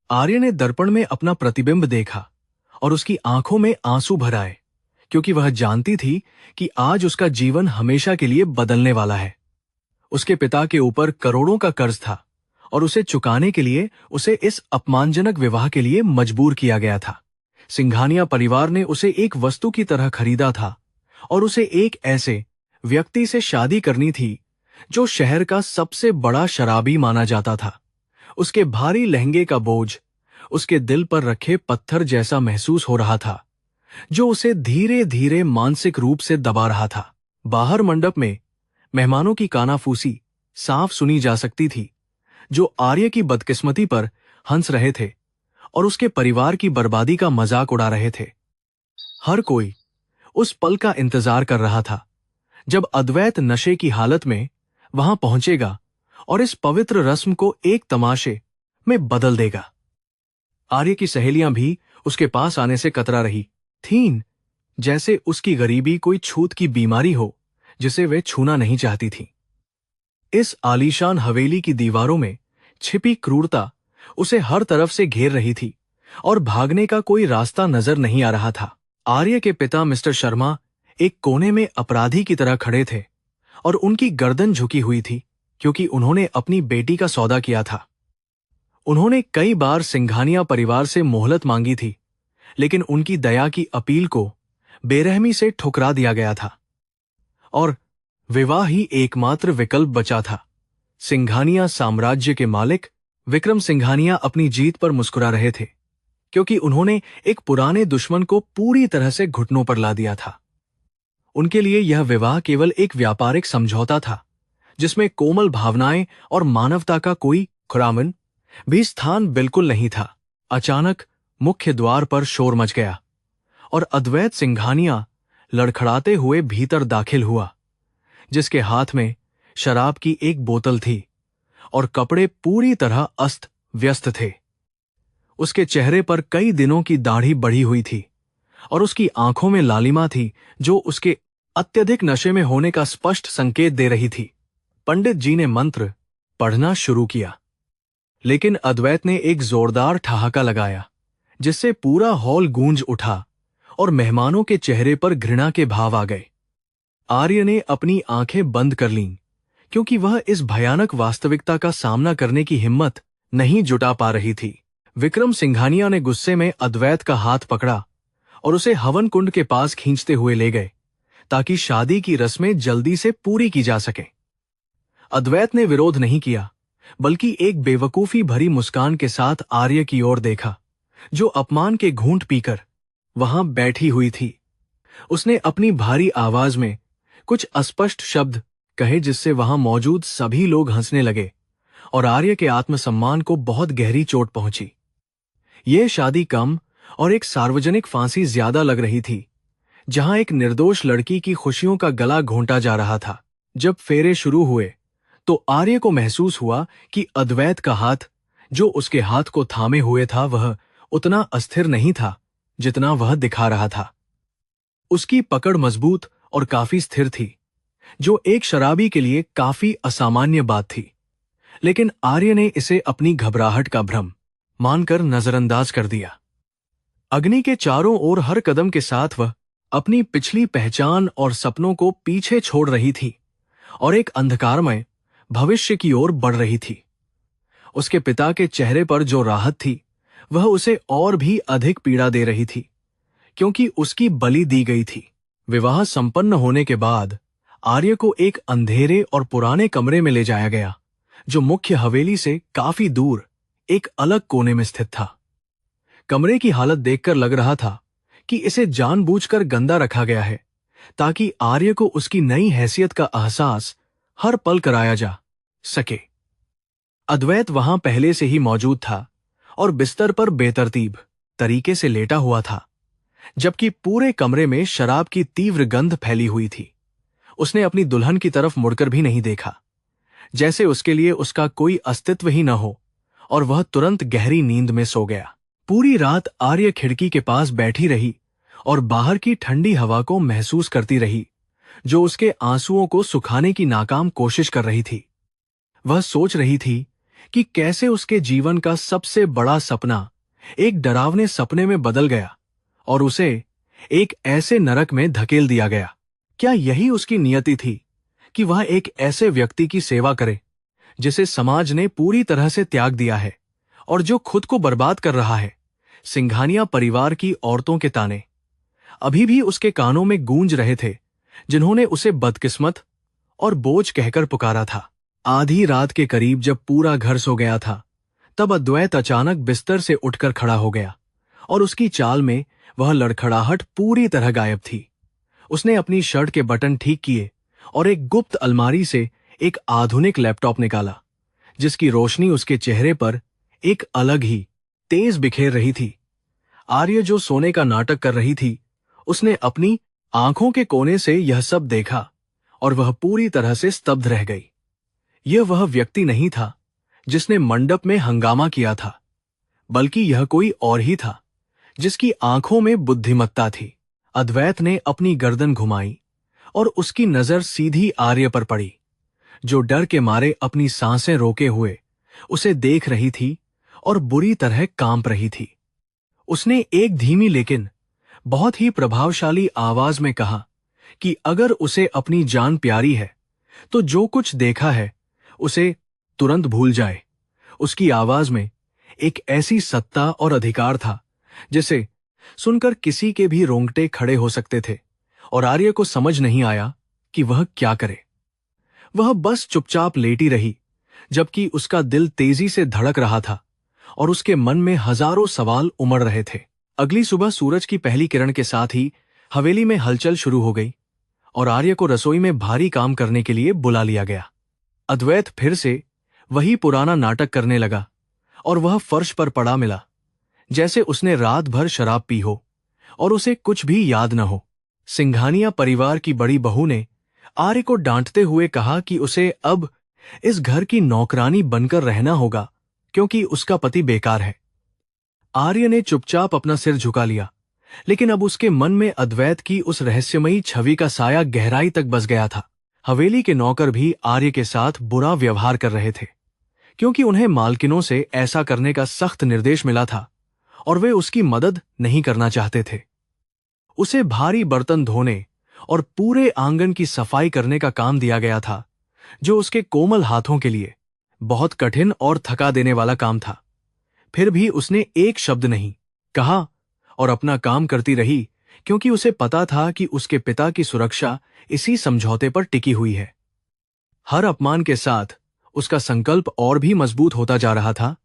आर्य ने दर्पण में अपना प्रतिबिंब देखा और उसकी आंखों में आंसू भर आए, क्योंकि वह जानती थी कि आज उसका जीवन हमेशा के लिए बदलने वाला है। उसके पिता के ऊपर करोड़ों का कर्ज था और उसे चुकाने के लिए उसे इस अपमानजनक विवाह के लिए मजबूर किया गया था। सिंघानिया परिवार ने उसे एक वस्तु की तरह खरीदा था और उसे एक ऐसे व्यक्ति से शादी करनी थी जो शहर का सबसे बड़ा शराबी माना जाता था। उसके भारी लहंगे का बोझ उसके दिल पर रखे पत्थर जैसा महसूस हो रहा था, जो उसे धीरे धीरे मानसिक रूप से दबा रहा था। बाहर मंडप में मेहमानों की कानाफूसी साफ सुनी जा सकती थी, जो आर्य की बदकिस्मती पर हंस रहे थे और उसके परिवार की बर्बादी का मजाक उड़ा रहे थे। हर कोई उस पल का इंतजार कर रहा था जब अद्वैत नशे की हालत में वहां पहुंचेगा और इस पवित्र रस्म को एक तमाशे में बदल देगा। आर्य की सहेलियां भी उसके पास आने से कतरा रही थीं, जैसे उसकी गरीबी कोई छूत की बीमारी हो जिसे वे छूना नहीं चाहती थीं। इस आलीशान हवेली की दीवारों में छिपी क्रूरता उसे हर तरफ से घेर रही थी और भागने का कोई रास्ता नजर नहीं आ रहा था। आर्य के पिता मिस्टर शर्मा एक कोने में अपराधी की तरह खड़े थे और उनकी गर्दन झुकी हुई थी, क्योंकि उन्होंने अपनी बेटी का सौदा किया था। उन्होंने कई बार सिंघानिया परिवार से मोहलत मांगी थी, लेकिन उनकी दया की अपील को बेरहमी से ठुकरा दिया गया था और विवाह ही एकमात्र विकल्प बचा था। सिंघानिया साम्राज्य के मालिक विक्रम सिंघानिया अपनी जीत पर मुस्कुरा रहे थे, क्योंकि उन्होंने एक पुराने दुश्मन को पूरी तरह से घुटनों पर ला दिया था। उनके लिए यह विवाह केवल एक व्यापारिक समझौता था, जिसमें कोमल भावनाएं और मानवता का कोई खुरामन भी स्थान बिल्कुल नहीं था। अचानक मुख्य द्वार पर शोर मच गया और अद्वैत सिंघानिया लड़खड़ाते हुए भीतर दाखिल हुआ, जिसके हाथ में शराब की एक बोतल थी और कपड़े पूरी तरह अस्त व्यस्त थे। उसके चेहरे पर कई दिनों की दाढ़ी बढ़ी हुई थी और उसकी आंखों में लालिमा थी, जो उसके अत्यधिक नशे में होने का स्पष्ट संकेत दे रही थी। पंडित जी ने मंत्र पढ़ना शुरू किया, लेकिन अद्वैत ने एक जोरदार ठहाका लगाया, जिससे पूरा हॉल गूंज उठा और मेहमानों के चेहरे पर घृणा के भाव आ गए। आर्य ने अपनी आंखें बंद कर लीं, क्योंकि वह इस भयानक वास्तविकता का सामना करने की हिम्मत नहीं जुटा पा रही थी। विक्रम सिंघानिया ने गुस्से में अद्वैत का हाथ पकड़ा और उसे हवन कुंड के पास खींचते हुए ले गए, ताकि शादी की रस्में जल्दी से पूरी की जा सके। अद्वैत ने विरोध नहीं किया, बल्कि एक बेवकूफी भरी मुस्कान के साथ आर्य की ओर देखा, जो अपमान के घूंट पीकर वहां बैठी हुई थी। उसने अपनी भारी आवाज में कुछ अस्पष्ट शब्द कहे, जिससे वहां मौजूद सभी लोग हंसने लगे और आर्य के आत्मसम्मान को बहुत गहरी चोट पहुंची। यह शादी कम और एक सार्वजनिक फांसी ज्यादा लग रही थी, जहां एक निर्दोष लड़की की खुशियों का गला घोंटा जा रहा था। जब फेरे शुरू हुए तो आर्य को महसूस हुआ कि अद्वैत का हाथ, जो उसके हाथ को थामे हुए था, वह उतना अस्थिर नहीं था जितना वह दिखा रहा था। उसकी पकड़ मजबूत और काफी स्थिर थी, जो एक शराबी के लिए काफी असामान्य बात थी, लेकिन आर्य ने इसे अपनी घबराहट का भ्रम मानकर नजरअंदाज कर दिया। अग्नि के चारों ओर हर कदम के साथ वह अपनी पिछली पहचान और सपनों को पीछे छोड़ रही थी और एक अंधकारमय भविष्य की ओर बढ़ रही थी। उसके पिता के चेहरे पर जो राहत थी, वह उसे और भी अधिक पीड़ा दे रही थी, क्योंकि उसकी बलि दी गई थी। विवाह संपन्न होने के बाद आर्य को एक अंधेरे और पुराने कमरे में ले जाया गया, जो मुख्य हवेली से काफी दूर एक अलग कोने में स्थित था। कमरे की हालत देखकर लग रहा था कि इसे जानबूझकर गंदा रखा गया है, ताकि आर्य को उसकी नई हैसियत का एहसास हर पल कराया जा सके। अद्वैत वहां पहले से ही मौजूद था और बिस्तर पर बेतरतीब तरीके से लेटा हुआ था, जबकि पूरे कमरे में शराब की तीव्र गंध फैली हुई थी। उसने अपनी दुल्हन की तरफ मुड़कर भी नहीं देखा, जैसे उसके लिए उसका कोई अस्तित्व ही न हो, और वह तुरंत गहरी नींद में सो गया। पूरी रात आर्य खिड़की के पास बैठी रही और बाहर की ठंडी हवा को महसूस करती रही, जो उसके आंसुओं को सुखाने की नाकाम कोशिश कर रही थी। वह सोच रही थी कि कैसे उसके जीवन का सबसे बड़ा सपना एक डरावने सपने में बदल गया और उसे एक ऐसे नरक में धकेल दिया गया। क्या यही उसकी नियति थी कि वह एक ऐसे व्यक्ति की सेवा करे जिसे समाज ने पूरी तरह से त्याग दिया है और जो खुद को बर्बाद कर रहा है? सिंघानिया परिवार की औरतों के ताने अभी भी उसके कानों में गूंज रहे थे, जिन्होंने उसे बदकिस्मत और बोझ कहकर पुकारा था। आधी रात के करीब जब पूरा घर सो गया था, तब अद्वैत अचानक बिस्तर से उठकर खड़ा हो गया और उसकी चाल में वह लड़खड़ाहट पूरी तरह गायब थी। उसने अपनी शर्ट के बटन ठीक किए और एक गुप्त अलमारी से एक आधुनिक लैपटॉप निकाला, जिसकी रोशनी उसके चेहरे पर एक अलग ही तेज बिखेर रही थी। आर्य जो सोने का नाटक कर रही थी, उसने अपनी आंखों के कोने से यह सब देखा और वह पूरी तरह से स्तब्ध रह गई। यह वह व्यक्ति नहीं था जिसने मंडप में हंगामा किया था, बल्कि यह कोई और ही था जिसकी आंखों में बुद्धिमत्ता थी। अद्वैत ने अपनी गर्दन घुमाई और उसकी नजर सीधी आर्य पर पड़ी, जो डर के मारे अपनी सांसें रोके हुए उसे देख रही थी और बुरी तरह कांप रही थी। उसने एक धीमी लेकिन बहुत ही प्रभावशाली आवाज में कहा कि अगर उसे अपनी जान प्यारी है तो जो कुछ देखा है उसे तुरंत भूल जाए। उसकी आवाज में एक ऐसी सत्ता और अधिकार था जिसे सुनकर किसी के भी रोंगटे खड़े हो सकते थे, और आर्य को समझ नहीं आया कि वह क्या करे। वह बस चुपचाप लेटी रही, जबकि उसका दिल तेजी से धड़क रहा था और उसके मन में हजारों सवाल उमड़ रहे थे। अगली सुबह सूरज की पहली किरण के साथ ही हवेली में हलचल शुरू हो गई और आर्य को रसोई में भारी काम करने के लिए बुला लिया गया। अद्वैत फिर से वही पुराना नाटक करने लगा और वह फर्श पर पड़ा मिला, जैसे उसने रात भर शराब पी हो और उसे कुछ भी याद न हो। सिंघानिया परिवार की बड़ी बहू ने आर्य को डांटते हुए कहा कि उसे अब इस घर की नौकरानी बनकर रहना होगा, क्योंकि उसका पति बेकार है। आर्य ने चुपचाप अपना सिर झुका लिया, लेकिन अब उसके मन में अद्वैत की उस रहस्यमयी छवि का साया गहराई तक बस गया था। हवेली के नौकर भी आर्य के साथ बुरा व्यवहार कर रहे थे, क्योंकि उन्हें मालकिनों से ऐसा करने का सख्त निर्देश मिला था और वे उसकी मदद नहीं करना चाहते थे। उसे भारी बर्तन धोने और पूरे आंगन की सफाई करने का काम दिया गया था, जो उसके कोमल हाथों के लिए बहुत कठिन और थका देने वाला काम था। फिर भी उसने एक शब्द नहीं कहा और अपना काम करती रही, क्योंकि उसे पता था कि उसके पिता की सुरक्षा इसी समझौते पर टिकी हुई है। हर अपमान के साथ उसका संकल्प और भी मजबूत होता जा रहा था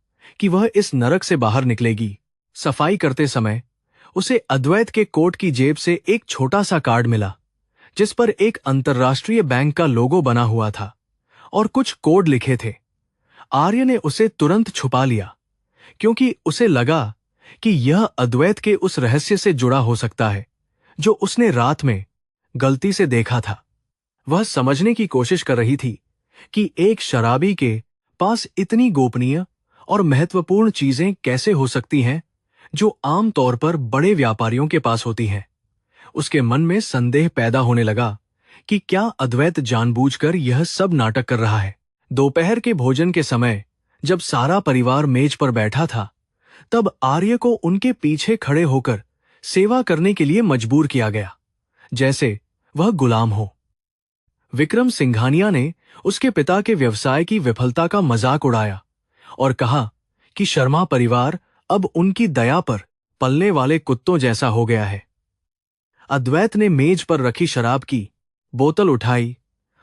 कि वह इस नरक से बाहर निकलेगी। सफाई करते समय उसे अद्वैत के कोट की जेब से एक छोटा सा कार्ड मिला, जिस पर एक अंतर्राष्ट्रीय बैंक का लोगो बना हुआ था और कुछ कोड लिखे थे। आर्य ने उसे तुरंत छुपा लिया, क्योंकि उसे लगा कि यह अद्वैत के उस रहस्य से जुड़ा हो सकता है जो उसने रात में गलती से देखा था। वह समझने की कोशिश कर रही थी कि एक शराबी के पास इतनी गोपनीय और महत्वपूर्ण चीजें कैसे हो सकती हैं जो आम तौर पर बड़े व्यापारियों के पास होती हैं। उसके मन में संदेह पैदा होने लगा कि क्या अद्वैत जानबूझकर यह सब नाटक कर रहा है। दोपहर के भोजन के समय जब सारा परिवार मेज पर बैठा था, तब आर्य को उनके पीछे खड़े होकर सेवा करने के लिए मजबूर किया गया, जैसे वह गुलाम हो। विक्रम सिंघानिया ने उसके पिता के व्यवसाय की विफलता का मजाक उड़ाया और कहा कि शर्मा परिवार अब उनकी दया पर पलने वाले कुत्तों जैसा हो गया है। अद्वैत ने मेज पर रखी शराब की बोतल उठाई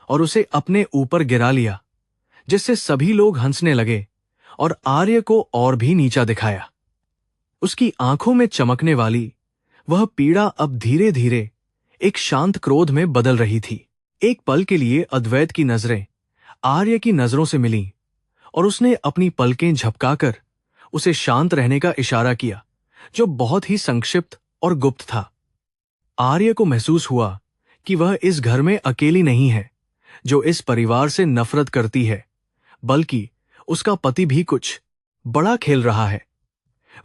और उसे अपने ऊपर गिरा लिया, जिससे सभी लोग हंसने लगे और आर्य को और भी नीचा दिखाया। उसकी आंखों में चमकने वाली वह पीड़ा अब धीरे धीरे एक शांत क्रोध में बदल रही थी। एक पल के लिए अद्वैत की नजरें आर्य की नजरों से मिलीं और उसने अपनी पलकें झपकाकर उसे शांत रहने का इशारा किया, जो बहुत ही संक्षिप्त और गुप्त था। आर्य को महसूस हुआ कि वह इस घर में अकेली नहीं है जो इस परिवार से नफरत करती है, बल्कि उसका पति भी कुछ बड़ा खेल रहा है।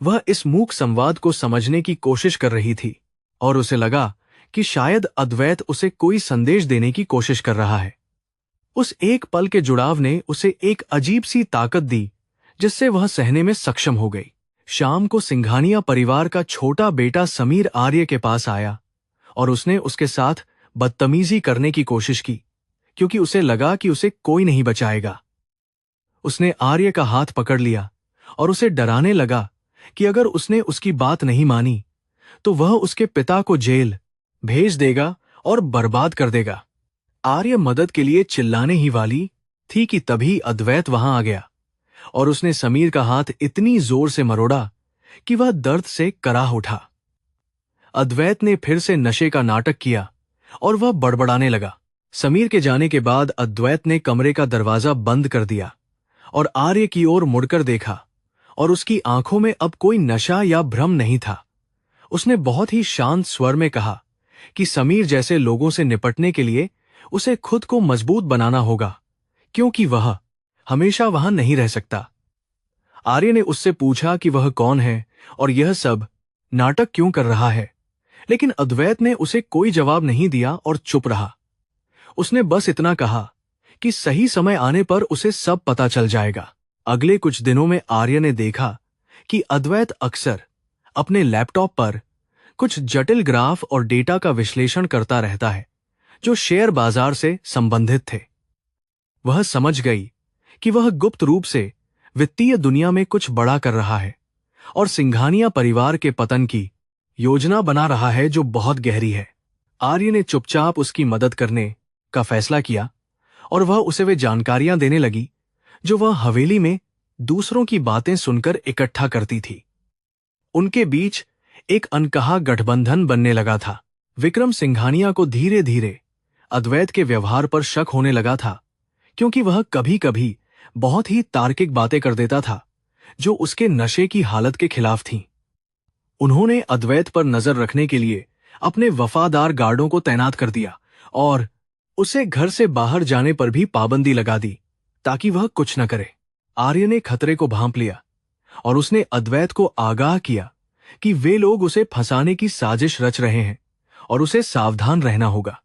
वह इस मूक संवाद को समझने की कोशिश कर रही थी और उसे लगा कि शायद अद्वैत उसे कोई संदेश देने की कोशिश कर रहा है। उस एक पल के जुड़ाव ने उसे एक अजीब सी ताकत दी जिससे वह सहने में सक्षम हो गई। शाम को सिंघानिया परिवार का छोटा बेटा समीर आर्य के पास आया और उसने उसके साथ बदतमीजी करने की कोशिश की, क्योंकि उसे लगा कि उसे कोई नहीं बचाएगा। उसने आर्य का हाथ पकड़ लिया और उसे डराने लगा कि अगर उसने उसकी बात नहीं मानी तो वह उसके पिता को जेल भेज देगा और बर्बाद कर देगा। आर्य मदद के लिए चिल्लाने ही वाली थी कि तभी अद्वैत वहां आ गया और उसने समीर का हाथ इतनी जोर से मरोड़ा कि वह दर्द से कराह उठा। अद्वैत ने फिर से नशे का नाटक किया और वह बड़बड़ाने लगा। समीर के जाने के बाद अद्वैत ने कमरे का दरवाजा बंद कर दिया और आर्य की ओर मुड़कर देखा, और उसकी आंखों में अब कोई नशा या भ्रम नहीं था। उसने बहुत ही शांत स्वर में कहा कि समीर जैसे लोगों से निपटने के लिए उसे खुद को मजबूत बनाना होगा, क्योंकि वह हमेशा वहां नहीं रह सकता। आर्य ने उससे पूछा कि वह कौन है और यह सब नाटक क्यों कर रहा है, लेकिन अद्वैत ने उसे कोई जवाब नहीं दिया और चुप रहा। उसने बस इतना कहा कि सही समय आने पर उसे सब पता चल जाएगा। अगले कुछ दिनों में आर्य ने देखा कि अद्वैत अक्सर अपने लैपटॉप पर कुछ जटिल ग्राफ और डेटा का विश्लेषण करता रहता है, जो शेयर बाजार से संबंधित थे। वह समझ गई कि वह गुप्त रूप से वित्तीय दुनिया में कुछ बड़ा कर रहा है और सिंघानिया परिवार के पतन की योजना बना रहा है, जो बहुत गहरी है। आर्य ने चुपचाप उसकी मदद करने का फैसला किया और वह उसे वे जानकारियां देने लगी जो वह हवेली में दूसरों की बातें सुनकर इकट्ठा करती थी। उनके बीच एक अनकहा गठबंधन बनने लगा था। विक्रम सिंघानिया को धीरे धीरे अद्वैत के व्यवहार पर शक होने लगा था, क्योंकि वह कभी कभी बहुत ही तार्किक बातें कर देता था जो उसके नशे की हालत के खिलाफ थीं। उन्होंने अद्वैत पर नजर रखने के लिए अपने वफादार गार्डों को तैनात कर दिया और उसे घर से बाहर जाने पर भी पाबंदी लगा दी, ताकि वह कुछ न करे। आर्य ने खतरे को भांप लिया और उसने अद्वैत को आगाह किया कि वे लोग उसे फंसाने की साजिश रच रहे हैं और उसे सावधान रहना होगा।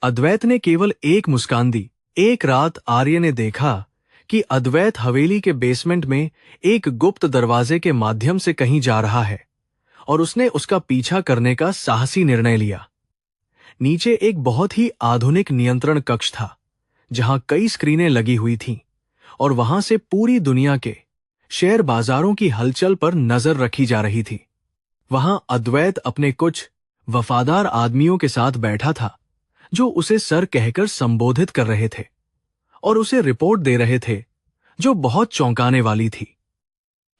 अद्वैत ने केवल एक मुस्कान दी। एक रात आर्य ने देखा कि अद्वैत हवेली के बेसमेंट में एक गुप्त दरवाजे के माध्यम से कहीं जा रहा है और उसने उसका पीछा करने का साहसी निर्णय लिया। नीचे एक बहुत ही आधुनिक नियंत्रण कक्ष था, जहां कई स्क्रीनें लगी हुई थीं और वहां से पूरी दुनिया के शेयर बाजारों की हलचल पर नजर रखी जा रही थी। वहां अद्वैत अपने कुछ वफादार आदमियों के साथ बैठा था, जो उसे सर कहकर संबोधित कर रहे थे और उसे रिपोर्ट दे रहे थे जो बहुत चौंकाने वाली थी।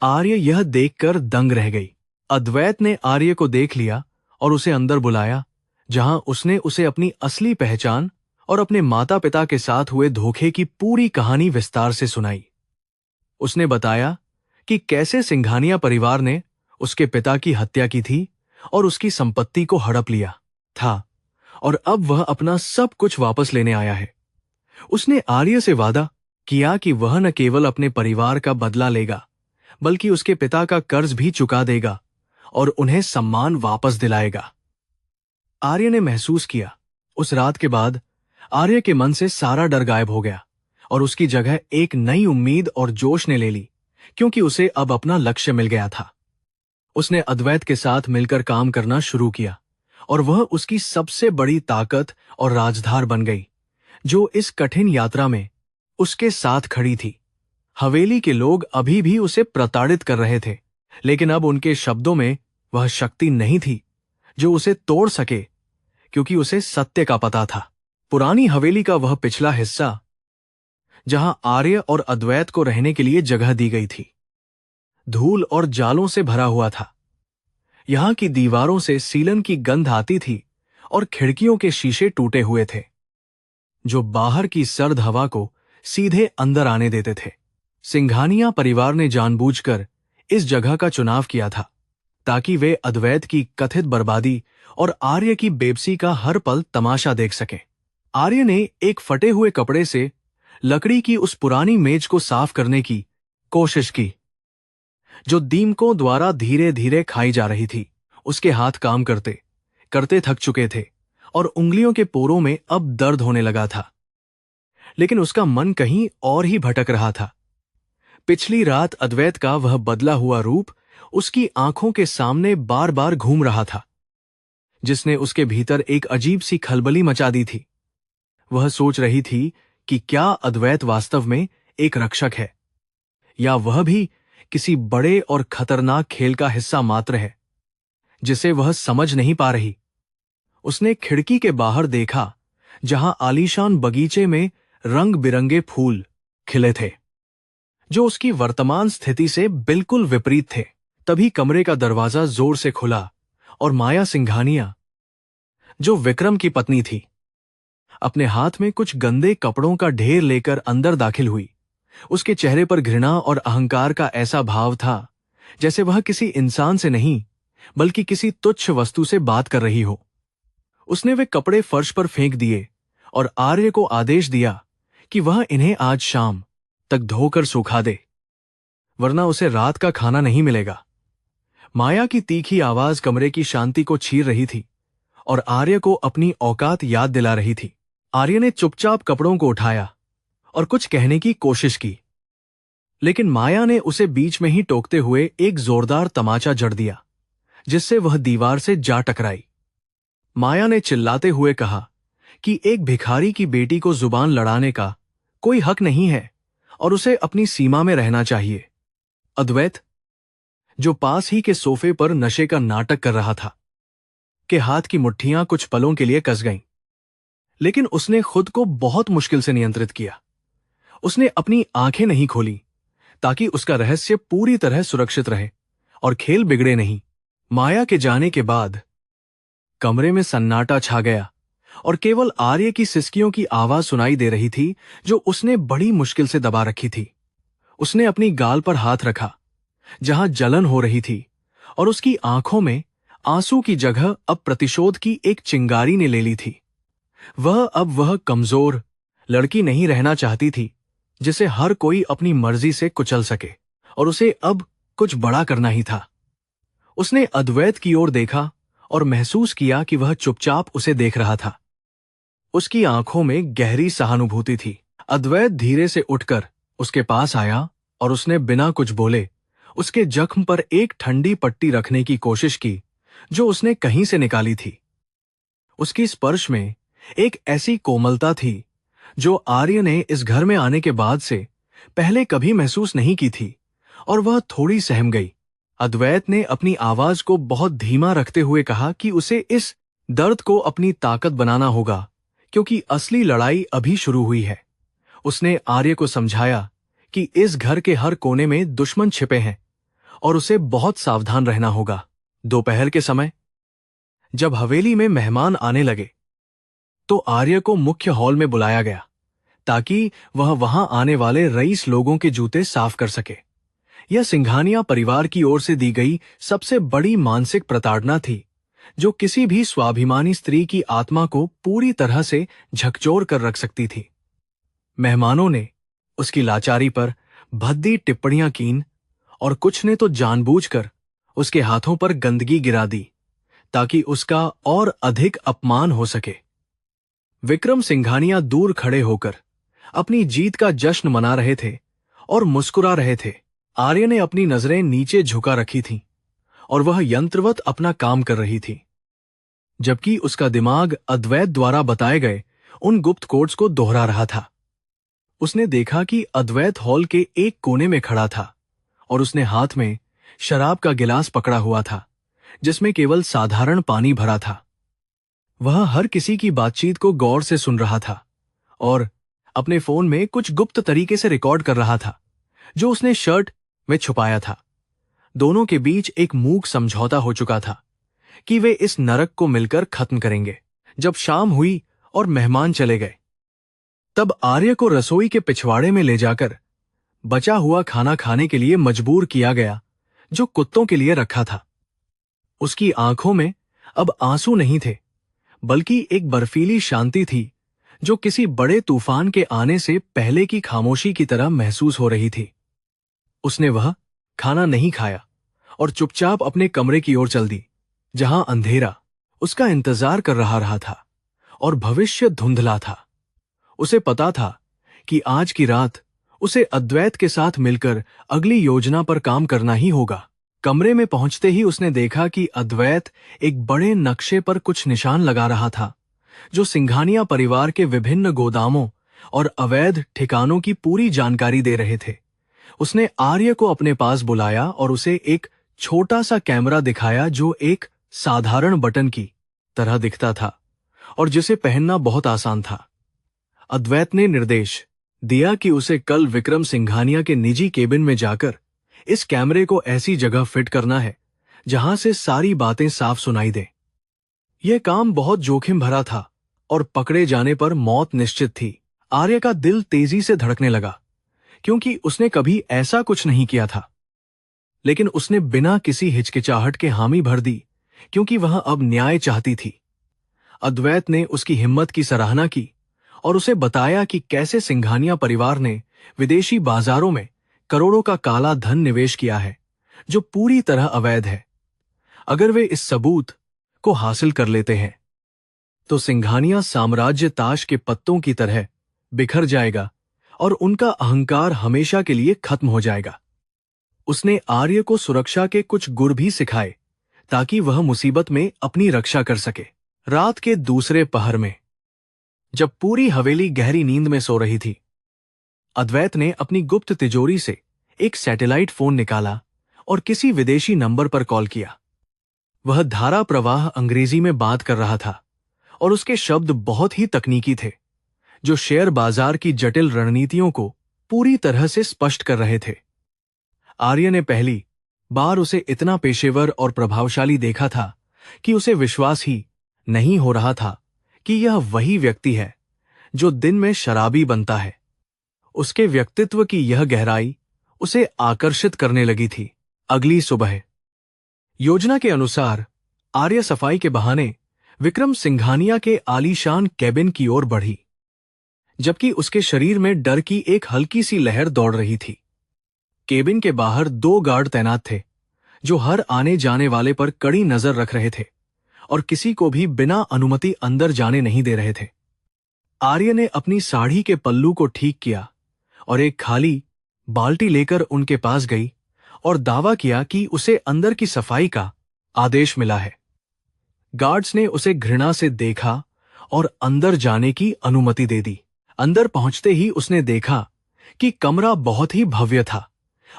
आर्य यह देखकर दंग रह गई। अद्वैत ने आर्य को देख लिया और उसे अंदर बुलाया, जहां उसने उसे अपनी असली पहचान और अपने माता पिता के साथ हुए धोखे की पूरी कहानी विस्तार से सुनाई। उसने बताया कि कैसे सिंघानिया परिवार ने उसके पिता की हत्या की थी और उसकी संपत्ति को हड़प लिया था, और अब वह अपना सब कुछ वापस लेने आया है। उसने आर्य से वादा किया कि वह न केवल अपने परिवार का बदला लेगा, बल्कि उसके पिता का कर्ज भी चुका देगा और उन्हें सम्मान वापस दिलाएगा। आर्य ने महसूस किया, उस रात के बाद आर्य के मन से सारा डर गायब हो गया और उसकी जगह एक नई उम्मीद और जोश ने ले ली, क्योंकि उसे अब अपना लक्ष्य मिल गया था। उसने अद्वैत के साथ मिलकर काम करना शुरू किया और वह उसकी सबसे बड़ी ताकत और राजधार बन गई, जो इस कठिन यात्रा में उसके साथ खड़ी थी। हवेली के लोग अभी भी उसे प्रताड़ित कर रहे थे, लेकिन अब उनके शब्दों में वह शक्ति नहीं थी जो उसे तोड़ सके, क्योंकि उसे सत्य का पता था। पुरानी हवेली का वह पिछला हिस्सा, जहां आर्य और अद्वैत को रहने के लिए जगह दी गई थी, धूल और जालों से भरा हुआ था। यहां की दीवारों से सीलन की गंध आती थी और खिड़कियों के शीशे टूटे हुए थे, जो बाहर की सर्द हवा को सीधे अंदर आने देते थे। सिंघानिया परिवार ने जानबूझकर इस जगह का चुनाव किया था, ताकि वे अद्वैत की कथित बर्बादी और आर्य की बेबसी का हर पल तमाशा देख सकें। आर्य ने एक फटे हुए कपड़े से लकड़ी की उस पुरानी मेज को साफ करने की कोशिश की, जो दीमकों द्वारा धीरे धीरे खाई जा रही थी। उसके हाथ काम करते करते थक चुके थे और उंगलियों के पोरों में अब दर्द होने लगा था, लेकिन उसका मन कहीं और ही भटक रहा था। पिछली रात अद्वैत का वह बदला हुआ रूप उसकी आंखों के सामने बार बार घूम रहा था, जिसने उसके भीतर एक अजीब सी खलबली मचा दी थी। वह सोच रही थी कि क्या अद्वैत वास्तव में एक रक्षक है, या वह भी किसी बड़े और खतरनाक खेल का हिस्सा मात्र है जिसे वह समझ नहीं पा रही। उसने खिड़की के बाहर देखा, जहां आलीशान बगीचे में रंग बिरंगे फूल खिले थे, जो उसकी वर्तमान स्थिति से बिल्कुल विपरीत थे। तभी कमरे का दरवाजा जोर से खुला और माया सिंघानिया, जो विक्रम की पत्नी थी, अपने हाथ में कुछ गंदे कपड़ों का ढेर लेकर अंदर दाखिल हुई। उसके चेहरे पर घृणा और अहंकार का ऐसा भाव था जैसे वह किसी इंसान से नहीं बल्कि किसी तुच्छ वस्तु से बात कर रही हो। उसने वे कपड़े फर्श पर फेंक दिए और आर्य को आदेश दिया कि वह इन्हें आज शाम तक धोकर सुखा दे, वरना उसे रात का खाना नहीं मिलेगा। माया की तीखी आवाज कमरे की शांति को छीन रही थी और आर्य को अपनी औकात याद दिला रही थी। आर्य ने चुपचाप कपड़ों को उठाया और कुछ कहने की कोशिश की, लेकिन माया ने उसे बीच में ही टोकते हुए एक जोरदार तमाचा जड़ दिया, जिससे वह दीवार से जा टकराई। माया ने चिल्लाते हुए कहा कि एक भिखारी की बेटी को जुबान लड़ाने का कोई हक नहीं है और उसे अपनी सीमा में रहना चाहिए। अद्वैत, जो पास ही के सोफे पर नशे का नाटक कर रहा था, के हाथ की मुट्ठियां कुछ पलों के लिए कस गईं, लेकिन उसने खुद को बहुत मुश्किल से नियंत्रित किया। उसने अपनी आंखें नहीं खोली ताकि उसका रहस्य पूरी तरह सुरक्षित रहे और खेल बिगड़े नहीं। माया के जाने के बाद कमरे में सन्नाटा छा गया और केवल आर्य की सिसकियों की आवाज सुनाई दे रही थी, जो उसने बड़ी मुश्किल से दबा रखी थी। उसने अपनी गाल पर हाथ रखा, जहां जलन हो रही थी, और उसकी आंखों में आंसू की जगह अब प्रतिशोध की एक चिंगारी ने ले ली थी। वह कमजोर लड़की नहीं रहना चाहती थी जिसे हर कोई अपनी मर्जी से कुचल सके, और उसे अब कुछ बड़ा करना ही था। उसने अद्वैत की ओर देखा और महसूस किया कि वह चुपचाप उसे देख रहा था। उसकी आंखों में गहरी सहानुभूति थी। अद्वैत धीरे से उठकर उसके पास आया और उसने बिना कुछ बोले उसके जख्म पर एक ठंडी पट्टी रखने की कोशिश की, जो उसने कहीं से निकाली थी। उसकी स्पर्श में एक ऐसी कोमलता थी जो आर्य ने इस घर में आने के बाद से पहले कभी महसूस नहीं की थी, और वह थोड़ी सहम गई। अद्वैत ने अपनी आवाज को बहुत धीमा रखते हुए कहा कि उसे इस दर्द को अपनी ताकत बनाना होगा, क्योंकि असली लड़ाई अभी शुरू हुई है। उसने आर्य को समझाया कि इस घर के हर कोने में दुश्मन छिपे हैं और उसे बहुत सावधान रहना होगा। दोपहर के समय जब हवेली में मेहमान आने लगे, तो आर्य को मुख्य हॉल में बुलाया गया ताकि वह वहां आने वाले रईस लोगों के जूते साफ कर सके। यह सिंघानिया परिवार की ओर से दी गई सबसे बड़ी मानसिक प्रताड़ना थी, जो किसी भी स्वाभिमानी स्त्री की आत्मा को पूरी तरह से झकझोर कर रख सकती थी। मेहमानों ने उसकी लाचारी पर भद्दी टिप्पणियां कीं और कुछ ने तो जानबूझकर उसके हाथों पर गंदगी गिरा दी ताकि उसका और अधिक अपमान हो सके। विक्रम सिंघानिया दूर खड़े होकर अपनी जीत का जश्न मना रहे थे और मुस्कुरा रहे थे। आर्य ने अपनी नजरें नीचे झुका रखी थीं और वह यंत्रवत अपना काम कर रही थी, जबकि उसका दिमाग अद्वैत द्वारा बताए गए उन गुप्त कोड्स को दोहरा रहा था। उसने देखा कि अद्वैत हॉल के एक कोने में खड़ा था और उसने हाथ में शराब का गिलास पकड़ा हुआ था, जिसमें केवल साधारण पानी भरा था। वह हर किसी की बातचीत को गौर से सुन रहा था और अपने फोन में कुछ गुप्त तरीके से रिकॉर्ड कर रहा था, जो उसने शर्ट में छुपाया था। दोनों के बीच एक मूक समझौता हो चुका था कि वे इस नरक को मिलकर खत्म करेंगे। जब शाम हुई और मेहमान चले गए, तब आर्य को रसोई के पिछवाड़े में ले जाकर बचा हुआ खाना खाने के लिए मजबूर किया गया, जो कुत्तों के लिए रखा था। उसकी आंखों में अब आंसू नहीं थे, बल्कि एक बर्फीली शांति थी, जो किसी बड़े तूफान के आने से पहले की खामोशी की तरह महसूस हो रही थी। उसने वह खाना नहीं खाया और चुपचाप अपने कमरे की ओर चल दी, जहां अंधेरा उसका इंतजार कर रहा था और भविष्य धुंधला था। उसे पता था कि आज की रात उसे अद्वैत के साथ मिलकर अगली योजना पर काम करना ही होगा। कमरे में पहुंचते ही उसने देखा कि अद्वैत एक बड़े नक्शे पर कुछ निशान लगा रहा था, जो सिंघानिया परिवार के विभिन्न गोदामों और अवैध ठिकानों की पूरी जानकारी दे रहे थे। उसने आर्य को अपने पास बुलाया और उसे एक छोटा सा कैमरा दिखाया जो एक साधारण बटन की तरह दिखता था और जिसे पहनना बहुत आसान था। अद्वैत ने निर्देश दिया कि उसे कल विक्रम सिंघानिया के निजी केबिन में जाकर इस कैमरे को ऐसी जगह फिट करना है जहां से सारी बातें साफ सुनाई दें। यह काम बहुत जोखिम भरा था और पकड़े जाने पर मौत निश्चित थी। आर्य का दिल तेजी से धड़कने लगा, क्योंकि उसने कभी ऐसा कुछ नहीं किया था। लेकिन उसने बिना किसी हिचकिचाहट के हामी भर दी, क्योंकि वह अब न्याय चाहती थी। अद्वैत ने उसकी हिम्मत की सराहना की और उसे बताया कि कैसे सिंघानिया परिवार ने विदेशी बाजारों में करोड़ों का काला धन निवेश किया है, जो पूरी तरह अवैध है। अगर वे इस सबूत को हासिल कर लेते हैं तो सिंघानिया साम्राज्य ताश के पत्तों की तरह बिखर जाएगा और उनका अहंकार हमेशा के लिए खत्म हो जाएगा। उसने आर्य को सुरक्षा के कुछ गुर भी सिखाए ताकि वह मुसीबत में अपनी रक्षा कर सके। रात के दूसरे पहर में, जब पूरी हवेली गहरी नींद में सो रही थी, अद्वैत ने अपनी गुप्त तिजोरी से एक सैटेलाइट फोन निकाला और किसी विदेशी नंबर पर कॉल किया। वह धारा प्रवाह अंग्रेजी में बात कर रहा था और उसके शब्द बहुत ही तकनीकी थे, जो शेयर बाजार की जटिल रणनीतियों को पूरी तरह से स्पष्ट कर रहे थे। आर्य ने पहली बार उसे इतना पेशेवर और प्रभावशाली देखा था कि उसे विश्वास ही नहीं हो रहा था कि यह वही व्यक्ति है जो दिन में शराबी बनता है। उसके व्यक्तित्व की यह गहराई उसे आकर्षित करने लगी थी। अगली सुबह योजना के अनुसार आर्य सफाई के बहाने विक्रम सिंघानिया के आलीशान कैबिन की ओर बढ़ी, जबकि उसके शरीर में डर की एक हल्की सी लहर दौड़ रही थी। केबिन के बाहर 2 गार्ड तैनात थे, जो हर आने जाने वाले पर कड़ी नजर रख रहे थे और किसी को भी बिना अनुमति अंदर जाने नहीं दे रहे थे। आर्य ने अपनी साड़ी के पल्लू को ठीक किया और एक खाली बाल्टी लेकर उनके पास गई और दावा किया कि उसे अंदर की सफाई का आदेश मिला है। गार्ड्स ने उसे घृणा से देखा और अंदर जाने की अनुमति दे दी। अंदर पहुंचते ही उसने देखा कि कमरा बहुत ही भव्य था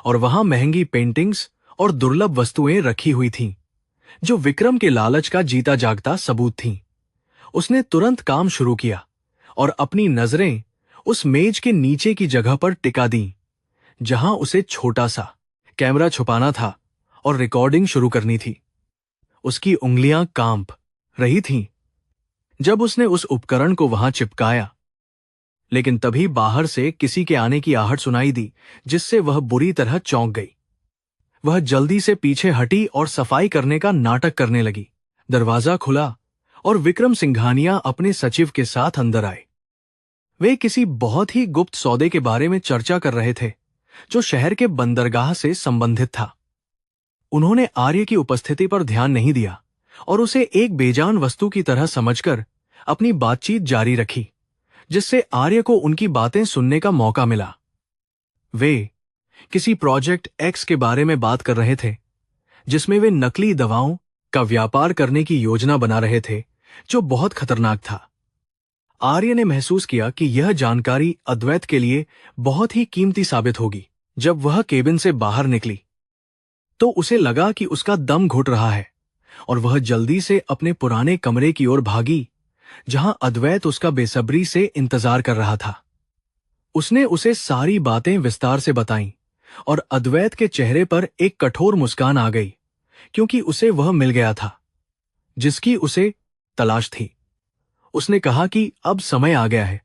और वहां महंगी पेंटिंग्स और दुर्लभ वस्तुएं रखी हुई थीं, जो विक्रम के लालच का जीता जागता सबूत थीं। उसने तुरंत काम शुरू किया और अपनी नजरें उस मेज के नीचे की जगह पर टिका दी, जहां उसे छोटा सा कैमरा छुपाना था और रिकॉर्डिंग शुरू करनी थी। उसकी उंगलियां कांप रही थीं जब उसने उस उपकरण को वहां चिपकाया, लेकिन तभी बाहर से किसी के आने की आहट सुनाई दी, जिससे वह बुरी तरह चौंक गई। वह जल्दी से पीछे हटी और सफाई करने का नाटक करने लगी। दरवाजा खुला और विक्रम सिंघानिया अपने सचिव के साथ अंदर आए। वे किसी बहुत ही गुप्त सौदे के बारे में चर्चा कर रहे थे, जो शहर के बंदरगाह से संबंधित था। उन्होंने आर्य की उपस्थिति पर ध्यान नहीं दिया और उसे एक बेजान वस्तु की तरह समझकर अपनी बातचीत जारी रखी, जिससे आर्य को उनकी बातें सुनने का मौका मिला। वे किसी प्रोजेक्ट एक्स के बारे में बात कर रहे थे, जिसमें वे नकली दवाओं का व्यापार करने की योजना बना रहे थे, जो बहुत खतरनाक था। आर्य ने महसूस किया कि यह जानकारी अद्वैत के लिए बहुत ही कीमती साबित होगी। जब वह केबिन से बाहर निकली तो उसे लगा कि उसका दम घुट रहा है और वह जल्दी से अपने पुराने कमरे की ओर भागी, जहां अद्वैत उसका बेसब्री से इंतजार कर रहा था। उसने उसे सारी बातें विस्तार से बताईं और अद्वैत के चेहरे पर एक कठोर मुस्कान आ गई, क्योंकि उसे वह मिल गया था जिसकी उसे तलाश थी। उसने कहा कि अब समय आ गया है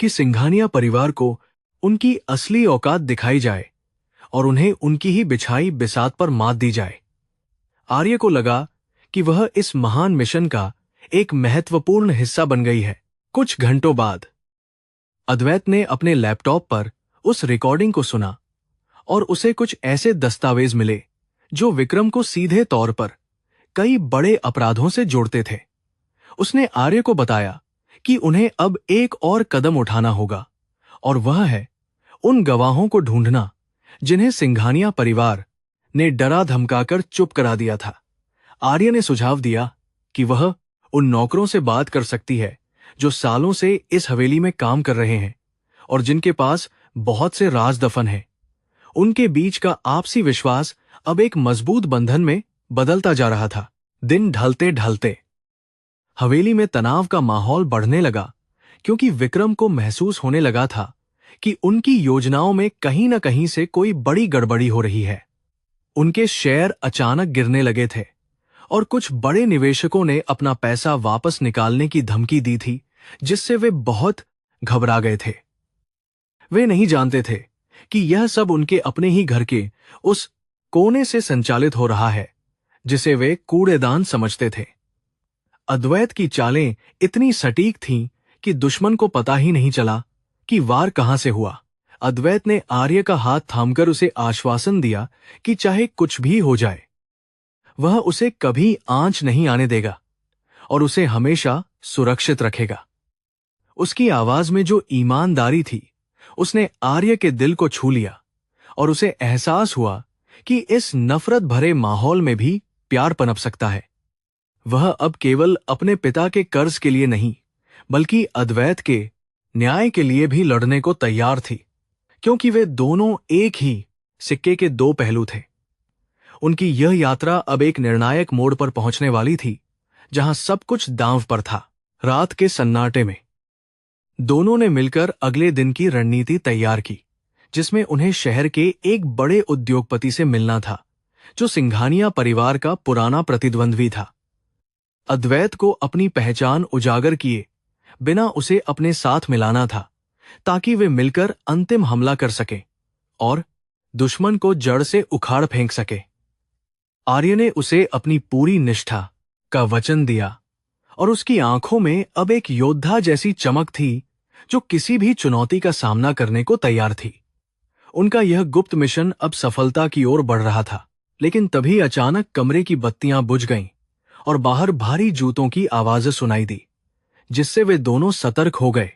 कि सिंघानिया परिवार को उनकी असली औकात दिखाई जाए और उन्हें उनकी ही बिछाई बिसात पर मात दी जाए। आर्य को लगा कि वह इस महान मिशन का एक महत्वपूर्ण हिस्सा बन गई है। कुछ घंटों बाद अद्वैत ने अपने लैपटॉप पर उस रिकॉर्डिंग को सुना और उसे कुछ ऐसे दस्तावेज मिले जो विक्रम को सीधे तौर पर कई बड़े अपराधों से जोड़ते थे। उसने आर्य को बताया कि उन्हें अब एक और कदम उठाना होगा, और वह है उन गवाहों को ढूंढना जिन्हें सिंघानिया परिवार ने डरा धमकाकर चुप करा दिया था। आर्य ने सुझाव दिया कि वह उन नौकरों से बात कर सकती है जो सालों से इस हवेली में काम कर रहे हैं और जिनके पास बहुत से राज दफन हैं। उनके बीच का आपसी विश्वास अब एक मजबूत बंधन में बदलता जा रहा था। दिन ढलते ढलते हवेली में तनाव का माहौल बढ़ने लगा, क्योंकि विक्रम को महसूस होने लगा था कि उनकी योजनाओं में कहीं न कहीं से कोई बड़ी गड़बड़ी हो रही है। उनके शेयर अचानक गिरने लगे थे और कुछ बड़े निवेशकों ने अपना पैसा वापस निकालने की धमकी दी थी, जिससे वे बहुत घबरा गए थे। वे नहीं जानते थे कि यह सब उनके अपने ही घर के उस कोने से संचालित हो रहा है जिसे वे कूड़ेदान समझते थे। अद्वैत की चालें इतनी सटीक थीं कि दुश्मन को पता ही नहीं चला कि वार कहां से हुआ। अद्वैत ने आर्य का हाथ थामकर उसे आश्वासन दिया कि चाहे कुछ भी हो जाए, वह उसे कभी आंच नहीं आने देगा और उसे हमेशा सुरक्षित रखेगा। उसकी आवाज में जो ईमानदारी थी, उसने आर्य के दिल को छू लिया और उसे एहसास हुआ कि इस नफरत भरे माहौल में भी प्यार पनप सकता है। वह अब केवल अपने पिता के कर्ज के लिए नहीं, बल्कि अद्वैत के न्याय के लिए भी लड़ने को तैयार थी, क्योंकि वे दोनों एक ही सिक्के के दो पहलू थे। उनकी यह यात्रा अब एक निर्णायक मोड़ पर पहुंचने वाली थी, जहां सब कुछ दांव पर था। रात के सन्नाटे में दोनों ने मिलकर अगले दिन की रणनीति तैयार की, जिसमें उन्हें शहर के एक बड़े उद्योगपति से मिलना था, जो सिंघानिया परिवार का पुराना प्रतिद्वंद्वी था। अद्वैत को अपनी पहचान उजागर किए बिना उसे अपने साथ मिलाना था, ताकि वे मिलकर अंतिम हमला कर सकें और दुश्मन को जड़ से उखाड़ फेंक सके। आर्य ने उसे अपनी पूरी निष्ठा का वचन दिया और उसकी आंखों में अब एक योद्धा जैसी चमक थी, जो किसी भी चुनौती का सामना करने को तैयार थी। उनका यह गुप्त मिशन अब सफलता की ओर बढ़ रहा था, लेकिन तभी अचानक कमरे की बत्तियां बुझ गईं और बाहर भारी जूतों की आवाजें सुनाई दी, जिससे वे दोनों सतर्क हो गए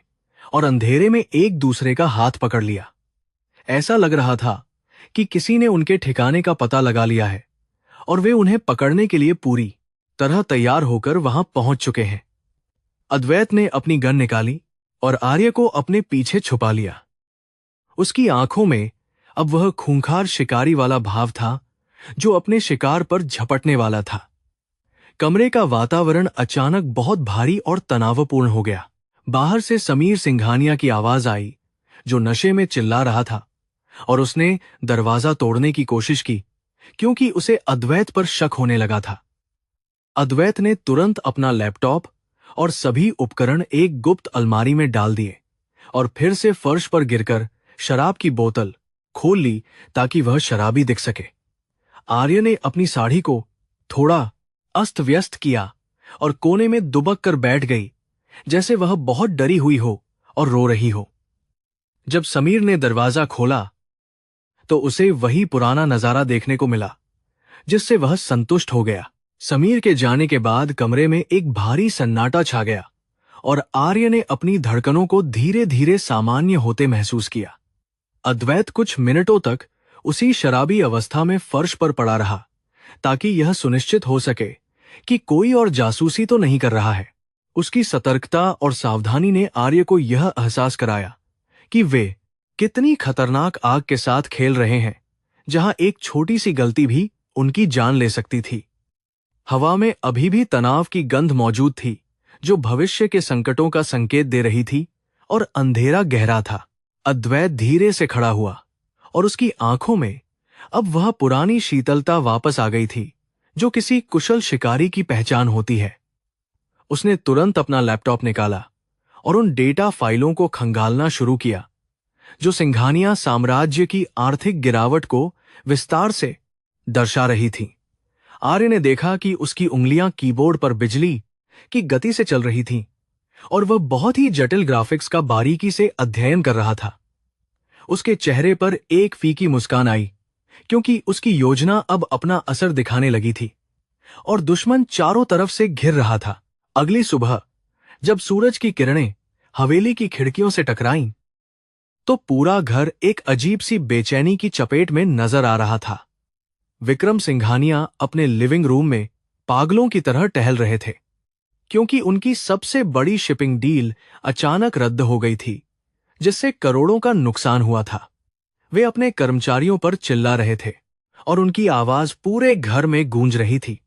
और अंधेरे में एक दूसरे का हाथ पकड़ लिया। ऐसा लग रहा था कि किसी ने उनके ठिकाने का पता लगा लिया है और वे उन्हें पकड़ने के लिए पूरी तरह तैयार होकर वहां पहुंच चुके हैं। अद्वैत ने अपनी गन निकाली और आर्य को अपने पीछे छुपा लिया। उसकी आंखों में अब वह खूंखार शिकारी वाला भाव था, जो अपने शिकार पर झपटने वाला था। कमरे का वातावरण अचानक बहुत भारी और तनावपूर्ण हो गया। बाहर से समीर सिंघानिया की आवाज आई, जो नशे में चिल्ला रहा था, और उसने दरवाजा तोड़ने की कोशिश की, क्योंकि उसे अद्वैत पर शक होने लगा था। अद्वैत ने तुरंत अपना लैपटॉप और सभी उपकरण एक गुप्त अलमारी में डाल दिए और फिर से फर्श पर गिरकर शराब की बोतल खोल ली, ताकि वह शराबी दिख सके। आर्य ने अपनी साड़ी को थोड़ा अस्त व्यस्त किया और कोने में दुबक कर बैठ गई, जैसे वह बहुत डरी हुई हो और रो रही हो। जब समीर ने दरवाजा खोला तो उसे वही पुराना नजारा देखने को मिला, जिससे वह संतुष्ट हो गया। समीर के जाने के बाद कमरे में एक भारी सन्नाटा छा गया और आर्य ने अपनी धड़कनों को धीरे धीरे सामान्य होते महसूस किया। अद्वैत कुछ मिनटों तक उसी शराबी अवस्था में फर्श पर पड़ा रहा, ताकि यह सुनिश्चित हो सके कि कोई और जासूसी तो नहीं कर रहा है। उसकी सतर्कता और सावधानी ने आर्य को यह एहसास कराया कि वे कितनी खतरनाक आग के साथ खेल रहे हैं, जहां एक छोटी सी गलती भी उनकी जान ले सकती थी। हवा में अभी भी तनाव की गंध मौजूद थी, जो भविष्य के संकटों का संकेत दे रही थी, और अंधेरा गहरा था। अद्वैत धीरे से खड़ा हुआ और उसकी आंखों में अब वह पुरानी शीतलता वापस आ गई थी, जो किसी कुशल शिकारी की पहचान होती है। उसने तुरंत अपना लैपटॉप निकाला और उन डेटा फाइलों को खंगालना शुरू किया, जो सिंघानिया साम्राज्य की आर्थिक गिरावट को विस्तार से दर्शा रही थी। आर्य ने देखा कि उसकी उंगलियां कीबोर्ड पर बिजली की गति से चल रही थीं और वह बहुत ही जटिल ग्राफिक्स का बारीकी से अध्ययन कर रहा था। उसके चेहरे पर एक फीकी मुस्कान आई, क्योंकि उसकी योजना अब अपना असर दिखाने लगी थी और दुश्मन चारों तरफ से घिर रहा था। अगली सुबह जब सूरज की किरणें हवेली की खिड़कियों से टकराईं, तो पूरा घर एक अजीब सी बेचैनी की चपेट में नजर आ रहा था। विक्रम सिंघानिया अपने लिविंग रूम में पागलों की तरह टहल रहे थे, क्योंकि उनकी सबसे बड़ी शिपिंग डील अचानक रद्द हो गई थी, जिससे करोड़ों का नुकसान हुआ था। वे अपने कर्मचारियों पर चिल्ला रहे थे और उनकी आवाज पूरे घर में गूंज रही थी,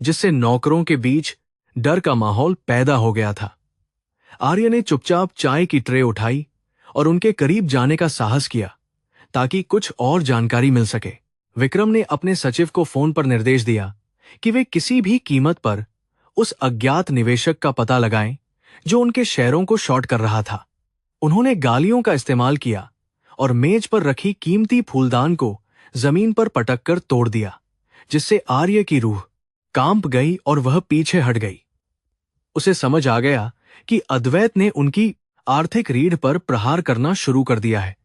जिससे नौकरों के बीच डर का माहौल पैदा हो गया था। आर्य ने चुपचाप चाय की ट्रे उठाई और उनके करीब जाने का साहस किया ताकि कुछ और जानकारी मिल सके। विक्रम ने अपने सचिव को फोन पर निर्देश दिया कि वे किसी भी कीमत पर उस अज्ञात निवेशक का पता लगाएं जो उनके शेयरों को शॉर्ट कर रहा था। उन्होंने गालियों का इस्तेमाल किया और मेज पर रखी कीमती फूलदान को जमीन पर पटक कर तोड़ दिया, जिससे आर्य की रूह कांप गई और वह पीछे हट गई। उसे समझ आ गया कि अद्वैत ने उनकी आर्थिक रीढ़ पर प्रहार करना शुरू कर दिया है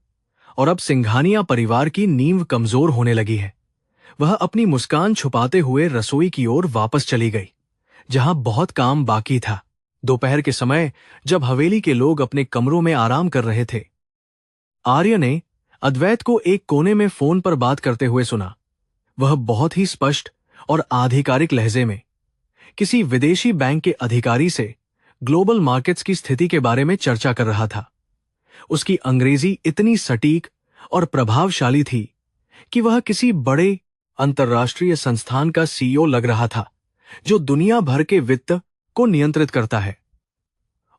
और अब सिंघानिया परिवार की नींव कमजोर होने लगी है। वह अपनी मुस्कान छुपाते हुए रसोई की ओर वापस चली गई, जहां बहुत काम बाकी था। दोपहर के समय जब हवेली के लोग अपने कमरों में आराम कर रहे थे, आर्य ने अद्वैत को एक कोने में फोन पर बात करते हुए सुना। वह बहुत ही स्पष्ट और आधिकारिक लहजे में किसी विदेशी बैंक के अधिकारी से ग्लोबल मार्केट्स की स्थिति के बारे में चर्चा कर रहा था। उसकी अंग्रेजी इतनी सटीक और प्रभावशाली थी कि वह किसी बड़े अंतर्राष्ट्रीय संस्थान का सीईओ लग रहा था, जो दुनिया भर के वित्त को नियंत्रित करता है।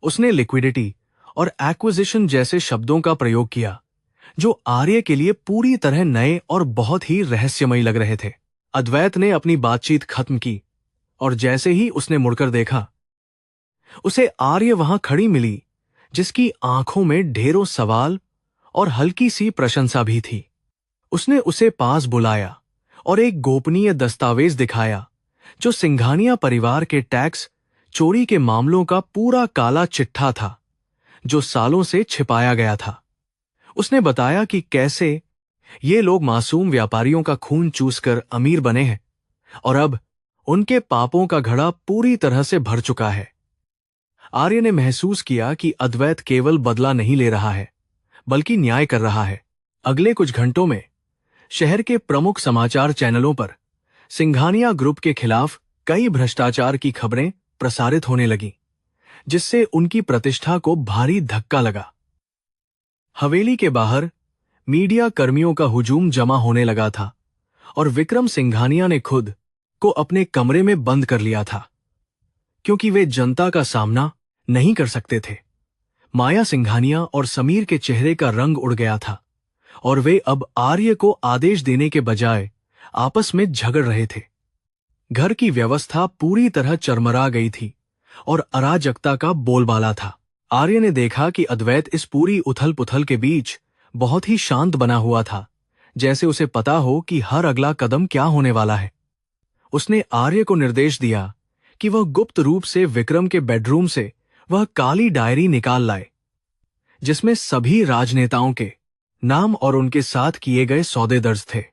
उसने लिक्विडिटी और एक्विजिशन जैसे शब्दों का प्रयोग किया, जो आर्य के लिए पूरी तरह नए और बहुत ही रहस्यमयी लग रहे थे। अद्वैत ने अपनी बातचीत खत्म की और जैसे ही उसने मुड़कर देखा, उसे आर्य वहां खड़ी मिली, जिसकी आंखों में ढेरों सवाल और हल्की सी प्रशंसा भी थी। उसने उसे पास बुलाया और एक गोपनीय दस्तावेज दिखाया, जो सिंघानिया परिवार के टैक्स चोरी के मामलों का पूरा काला चिट्ठा था, जो सालों से छिपाया गया था। उसने बताया कि कैसे ये लोग मासूम व्यापारियों का खून चूसकर अमीर बने हैं और अब उनके पापों का घड़ा पूरी तरह से भर चुका है। आर्य ने महसूस किया कि अद्वैत केवल बदला नहीं ले रहा है, बल्कि न्याय कर रहा है। अगले कुछ घंटों में शहर के प्रमुख समाचार चैनलों पर सिंघानिया ग्रुप के खिलाफ कई भ्रष्टाचार की खबरें प्रसारित होने लगीं, जिससे उनकी प्रतिष्ठा को भारी धक्का लगा। हवेली के बाहर मीडिया कर्मियों का हुजूम जमा होने लगा था और विक्रम सिंघानिया ने खुद को अपने कमरे में बंद कर लिया था, क्योंकि वे जनता का सामना नहीं कर सकते थे। माया सिंघानिया और समीर के चेहरे का रंग उड़ गया था और वे अब आर्य को आदेश देने के बजाय आपस में झगड़ रहे थे। घर की व्यवस्था पूरी तरह चरमरा गई थी और अराजकता का बोलबाला था। आर्य ने देखा कि अद्वैत इस पूरी उथल पुथल के बीच बहुत ही शांत बना हुआ था, जैसे उसे पता हो कि हर अगला कदम क्या होने वाला है। उसने आर्य को निर्देश दिया कि वह गुप्त रूप से विक्रम के बेडरूम से वह काली डायरी निकाल लाए, जिसमें सभी राजनेताओं के नाम और उनके साथ किए गए सौदे दर्ज थे।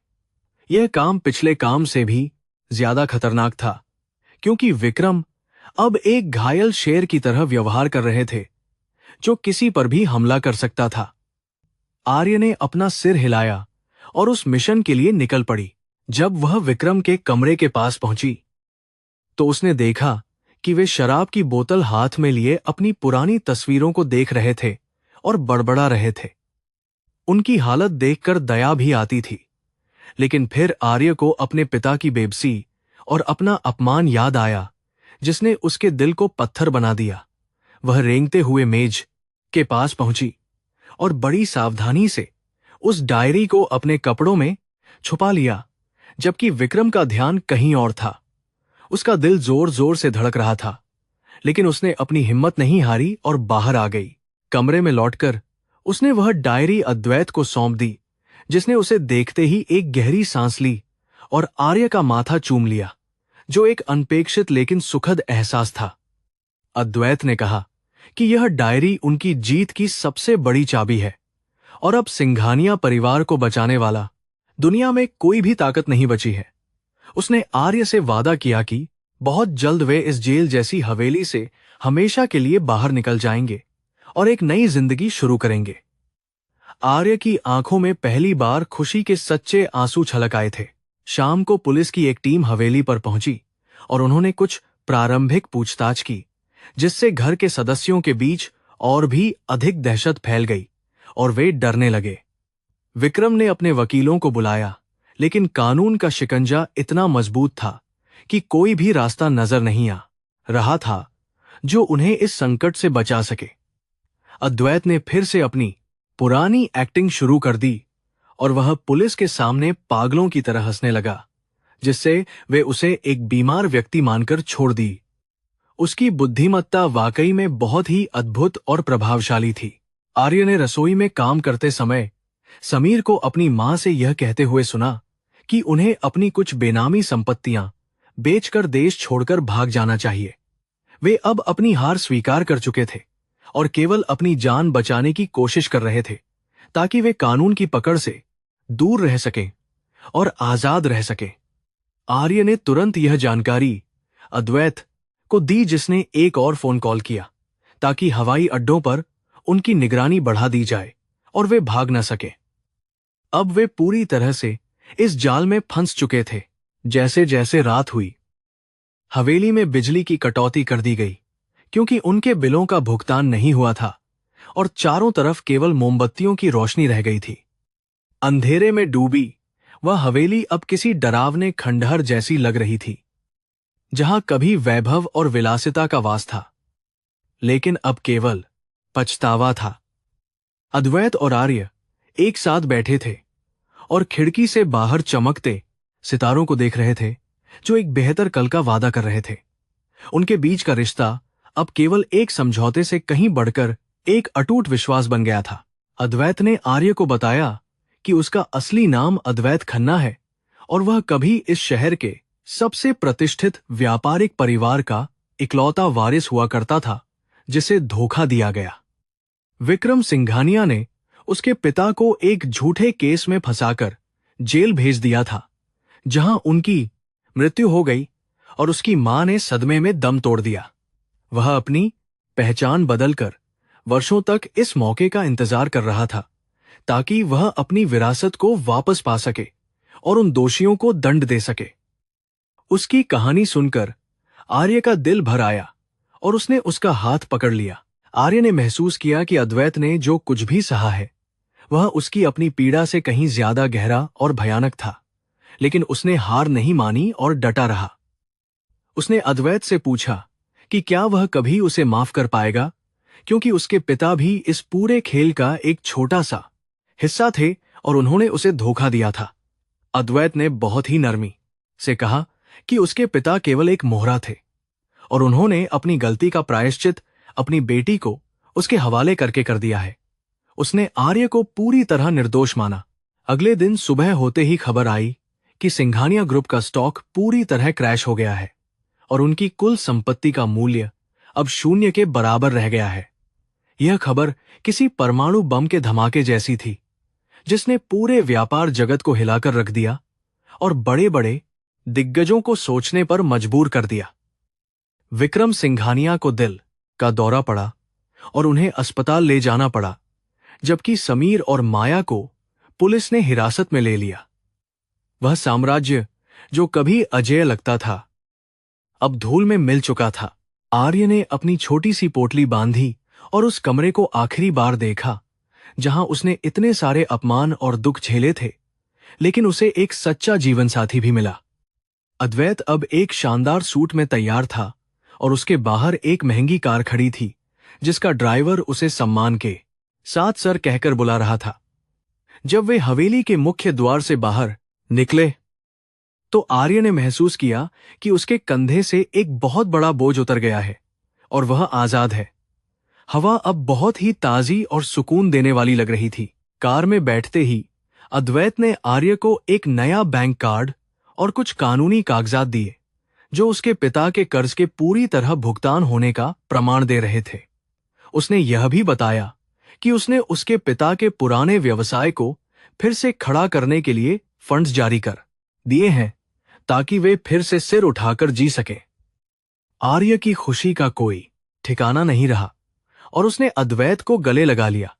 यह काम पिछले काम से भी ज्यादा खतरनाक था, क्योंकि विक्रम अब एक घायल शेर की तरह व्यवहार कर रहे थे, जो किसी पर भी हमला कर सकता था। आर्य ने अपना सिर हिलाया और उस मिशन के लिए निकल पड़ी। जब वह विक्रम के कमरे के पास पहुंची, तो उसने देखा कि वे शराब की बोतल हाथ में लिए अपनी पुरानी तस्वीरों को देख रहे थे और बड़बड़ा रहे थे। उनकी हालत देखकर दया भी आती थी, लेकिन फिर आर्य को अपने पिता की बेबसी और अपना अपमान याद आया, जिसने उसके दिल को पत्थर बना दिया। वह रेंगते हुए मेज के पास पहुंची और बड़ी सावधानी से उस डायरी को अपने कपड़ों में छुपा लिया, जबकि विक्रम का ध्यान कहीं और था। उसका दिल जोर जोर से धड़क रहा था, लेकिन उसने अपनी हिम्मत नहीं हारी और बाहर आ गई। कमरे में लौटकर उसने वह डायरी अद्वैत को सौंप दी, जिसने उसे देखते ही एक गहरी सांस ली और आर्य का माथा चूम लिया, जो एक अनपेक्षित लेकिन सुखद एहसास था। अद्वैत ने कहा कि यह डायरी उनकी जीत की सबसे बड़ी चाबी है और अब सिंघानिया परिवार को बचाने वाला दुनिया में कोई भी ताकत नहीं बची है। उसने आर्य से वादा किया कि बहुत जल्द वे इस जेल जैसी हवेली से हमेशा के लिए बाहर निकल जाएंगे और एक नई जिंदगी शुरू करेंगे। आर्य की आंखों में पहली बार खुशी के सच्चे आंसू छलक आए थे। शाम को पुलिस की एक टीम हवेली पर पहुंची और उन्होंने कुछ प्रारंभिक पूछताछ की, जिससे घर के सदस्यों के बीच और भी अधिक दहशत फैल गई और वे डरने लगे। विक्रम ने अपने वकीलों को बुलाया, लेकिन कानून का शिकंजा इतना मजबूत था कि कोई भी रास्ता नजर नहीं आ रहा था जो उन्हें इस संकट से बचा सके। अद्वैत ने फिर से अपनी पुरानी एक्टिंग शुरू कर दी और वह पुलिस के सामने पागलों की तरह हंसने लगा, जिससे वे उसे एक बीमार व्यक्ति मानकर छोड़ दी। उसकी बुद्धिमत्ता वाकई में बहुत ही अद्भुत और प्रभावशाली थी। आर्य ने रसोई में काम करते समय समीर को अपनी मां से यह कहते हुए सुना कि उन्हें अपनी कुछ बेनामी संपत्तियां बेचकर देश छोड़कर भाग जाना चाहिए। वे अब अपनी हार स्वीकार कर चुके थे और केवल अपनी जान बचाने की कोशिश कर रहे थे, ताकि वे कानून की पकड़ से दूर रह सकें और आजाद रह सकें। आर्य ने तुरंत यह जानकारी अद्वैत को दी, जिसने एक और फोन कॉल किया ताकि हवाई अड्डों पर उनकी निगरानी बढ़ा दी जाए और वे भाग न सके। अब वे पूरी तरह से इस जाल में फंस चुके थे। जैसे जैसे रात हुई, हवेली में बिजली की कटौती कर दी गई, क्योंकि उनके बिलों का भुगतान नहीं हुआ था और चारों तरफ केवल मोमबत्तियों की रोशनी रह गई थी। अंधेरे में डूबी वह हवेली अब किसी डरावने खंडहर जैसी लग रही थी, जहां कभी वैभव और विलासिता का वास था, लेकिन अब केवल पछतावा था। अद्वैत और आर्य एक साथ बैठे थे और खिड़की से बाहर चमकते सितारों को देख रहे थे, जो एक बेहतर कल का वादा कर रहे थे। उनके बीच का रिश्ता अब केवल एक समझौते से कहीं बढ़कर एक अटूट विश्वास बन गया था। अद्वैत ने आर्य को बताया कि उसका असली नाम अद्वैत खन्ना है और वह कभी इस शहर के सबसे प्रतिष्ठित व्यापारिक परिवार का इकलौता वारिस हुआ करता था, जिसे धोखा दिया गया। विक्रम सिंघानिया ने उसके पिता को एक झूठे केस में फंसाकर जेल भेज दिया था, जहां उनकी मृत्यु हो गई और उसकी मां ने सदमे में दम तोड़ दिया। वह अपनी पहचान बदलकर वर्षों तक इस मौके का इंतजार कर रहा था, ताकि वह अपनी विरासत को वापस पा सके और उन दोषियों को दंड दे सके। उसकी कहानी सुनकर आर्य का दिल भर आया और उसने उसका हाथ पकड़ लिया। आर्य ने महसूस किया कि अद्वैत ने जो कुछ भी सहा है, वह उसकी अपनी पीड़ा से कहीं ज्यादा गहरा और भयानक था, लेकिन उसने हार नहीं मानी और डटा रहा। उसने अद्वैत से पूछा कि क्या वह कभी उसे माफ कर पाएगा, क्योंकि उसके पिता भी इस पूरे खेल का एक छोटा सा हिस्सा थे और उन्होंने उसे धोखा दिया था। अद्वैत ने बहुत ही नरमी से कहा कि उसके पिता केवल एक मोहरा थे और उन्होंने अपनी गलती का प्रायश्चित अपनी बेटी को उसके हवाले करके कर दिया है। उसने आर्य को पूरी तरह निर्दोष माना। अगले दिन सुबह होते ही खबर आई कि सिंघानिया ग्रुप का स्टॉक पूरी तरह क्रैश हो गया है और उनकी कुल संपत्ति का मूल्य अब शून्य के बराबर रह गया है। यह खबर किसी परमाणु बम के धमाके जैसी थी, जिसने पूरे व्यापार जगत को हिलाकर रख दिया और बड़े बड़े दिग्गजों को सोचने पर मजबूर कर दिया। विक्रम सिंघानिया को दिल का दौरा पड़ा और उन्हें अस्पताल ले जाना पड़ा, जबकि समीर और माया को पुलिस ने हिरासत में ले लिया। वह साम्राज्य जो कभी अजेय लगता था, अब धूल में मिल चुका था। आर्य ने अपनी छोटी सी पोटली बांधी और उस कमरे को आखिरी बार देखा, जहां उसने इतने सारे अपमान और दुख झेले थे, लेकिन उसे एक सच्चा जीवन साथी भी मिला। अद्वैत अब एक शानदार सूट में तैयार था और उसके बाहर एक महंगी कार खड़ी थी, जिसका ड्राइवर उसे सम्मान के साथ सर कहकर बुला रहा था। जब वे हवेली के मुख्य द्वार से बाहर निकले तो आर्य ने महसूस किया कि उसके कंधे से एक बहुत बड़ा बोझ उतर गया है और वह आजाद है। हवा अब बहुत ही ताजी और सुकून देने वाली लग रही थी। कार में बैठते ही अद्वैत ने आर्य को एक नया बैंक कार्ड और कुछ कानूनी कागजात दिए, जो उसके पिता के कर्ज के पूरी तरह भुगतान होने का प्रमाण दे रहे थे। उसने यह भी बताया कि उसने उसके पिता के पुराने व्यवसाय को फिर से खड़ा करने के लिए फंड्स जारी कर दिए हैं, ताकि वे फिर से सिर उठाकर जी सके। आर्य की खुशी का कोई ठिकाना नहीं रहा और उसने अद्वैत को गले लगा लिया,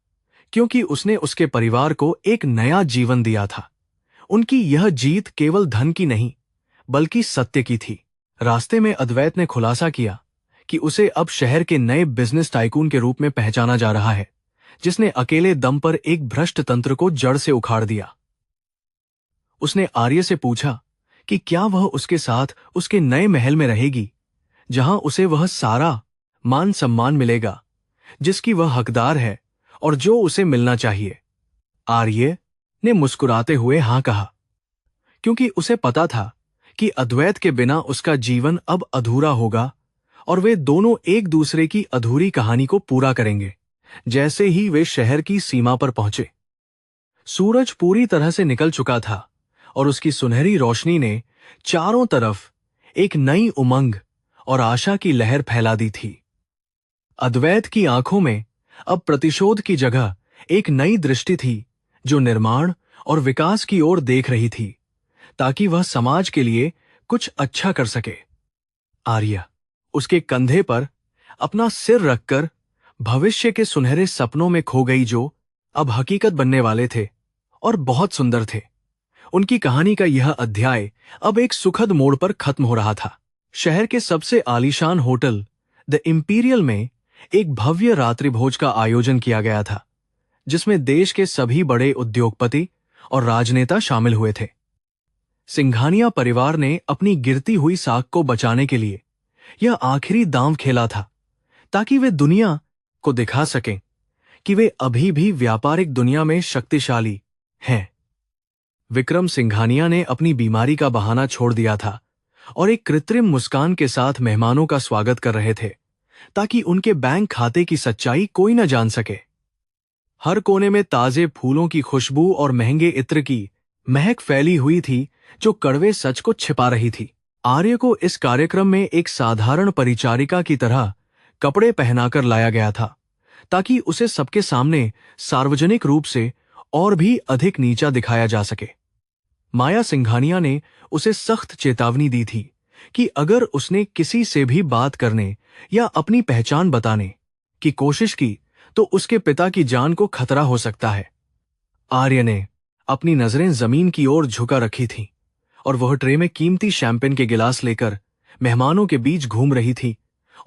क्योंकि उसने उसके परिवार को एक नया जीवन दिया था। उनकी यह जीत केवल धन की नहीं, बल्कि सत्य की थी। रास्ते में अद्वैत ने खुलासा किया कि उसे अब शहर के नए बिजनेस टाइकून के रूप में पहचाना जा रहा है, जिसने अकेले दम पर एक भ्रष्ट तंत्र को जड़ से उखाड़ दिया। उसने आर्य से पूछा कि क्या वह उसके साथ उसके नए महल में रहेगी, जहां उसे वह सारा मान सम्मान मिलेगा जिसकी वह हकदार है और जो उसे मिलना चाहिए। आर्य ने मुस्कुराते हुए हां कहा, क्योंकि उसे पता था कि अद्वैत के बिना उसका जीवन अब अधूरा होगा और वे दोनों एक दूसरे की अधूरी कहानी को पूरा करेंगे। जैसे ही वे शहर की सीमा पर पहुंचे, सूरज पूरी तरह से निकल चुका था और उसकी सुनहरी रोशनी ने चारों तरफ एक नई उमंग और आशा की लहर फैला दी थी। अद्वैत की आंखों में अब प्रतिशोध की जगह एक नई दृष्टि थी, जो निर्माण और विकास की ओर देख रही थी, ताकि वह समाज के लिए कुछ अच्छा कर सके। आर्य उसके कंधे पर अपना सिर रखकर भविष्य के सुनहरे सपनों में खो गई, जो अब हकीकत बनने वाले थे और बहुत सुंदर थे। उनकी कहानी का यह अध्याय अब एक सुखद मोड़ पर खत्म हो रहा था। शहर के सबसे आलीशान होटल द इंपीरियल में एक भव्य रात्रिभोज का आयोजन किया गया था, जिसमें देश के सभी बड़े उद्योगपति और राजनेता शामिल हुए थे। सिंघानिया परिवार ने अपनी गिरती हुई साख को बचाने के लिए यह आखिरी दांव खेला था, ताकि वे दुनिया को दिखा सकें कि वे अभी भी व्यापारिक दुनिया में शक्तिशाली हैं। विक्रम सिंघानिया ने अपनी बीमारी का बहाना छोड़ दिया था और एक कृत्रिम मुस्कान के साथ मेहमानों का स्वागत कर रहे थे, ताकि उनके बैंक खाते की सच्चाई कोई न जान सके। हर कोने में ताजे फूलों की खुशबू और महंगे इत्र की महक फैली हुई थी, जो कड़वे सच को छिपा रही थी। आर्य को इस कार्यक्रम में एक साधारण परिचारिका की तरह कपड़े पहनाकर लाया गया था, ताकि उसे सबके सामने सार्वजनिक रूप से और भी अधिक नीचा दिखाया जा सके। माया सिंघानिया ने उसे सख्त चेतावनी दी थी कि अगर उसने किसी से भी बात करने या अपनी पहचान बताने की कोशिश की, तो उसके पिता की जान को खतरा हो सकता है। आर्य ने अपनी नजरें जमीन की ओर झुका रखी थीं और वह ट्रे में कीमती शैंपेन के गिलास लेकर मेहमानों के बीच घूम रही थी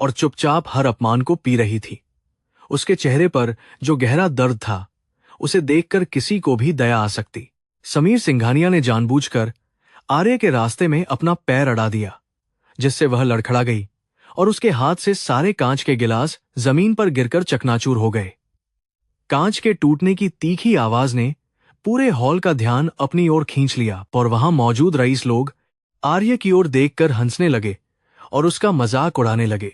और चुपचाप हर अपमान को पी रही थी। उसके चेहरे पर जो गहरा दर्द था, उसे देखकर किसी को भी दया आ सकती। समीर सिंघानिया ने जानबूझकर आर्य के रास्ते में अपना पैर अड़ा दिया, जिससे वह लड़खड़ा गई और उसके हाथ से सारे कांच के गिलास जमीन पर गिरकर चकनाचूर हो गए। कांच के टूटने की तीखी आवाज ने पूरे हॉल का ध्यान अपनी ओर खींच लिया और वहां मौजूद रईस लोग आर्य की ओर देखकर हंसने लगे और उसका मजाक उड़ाने लगे।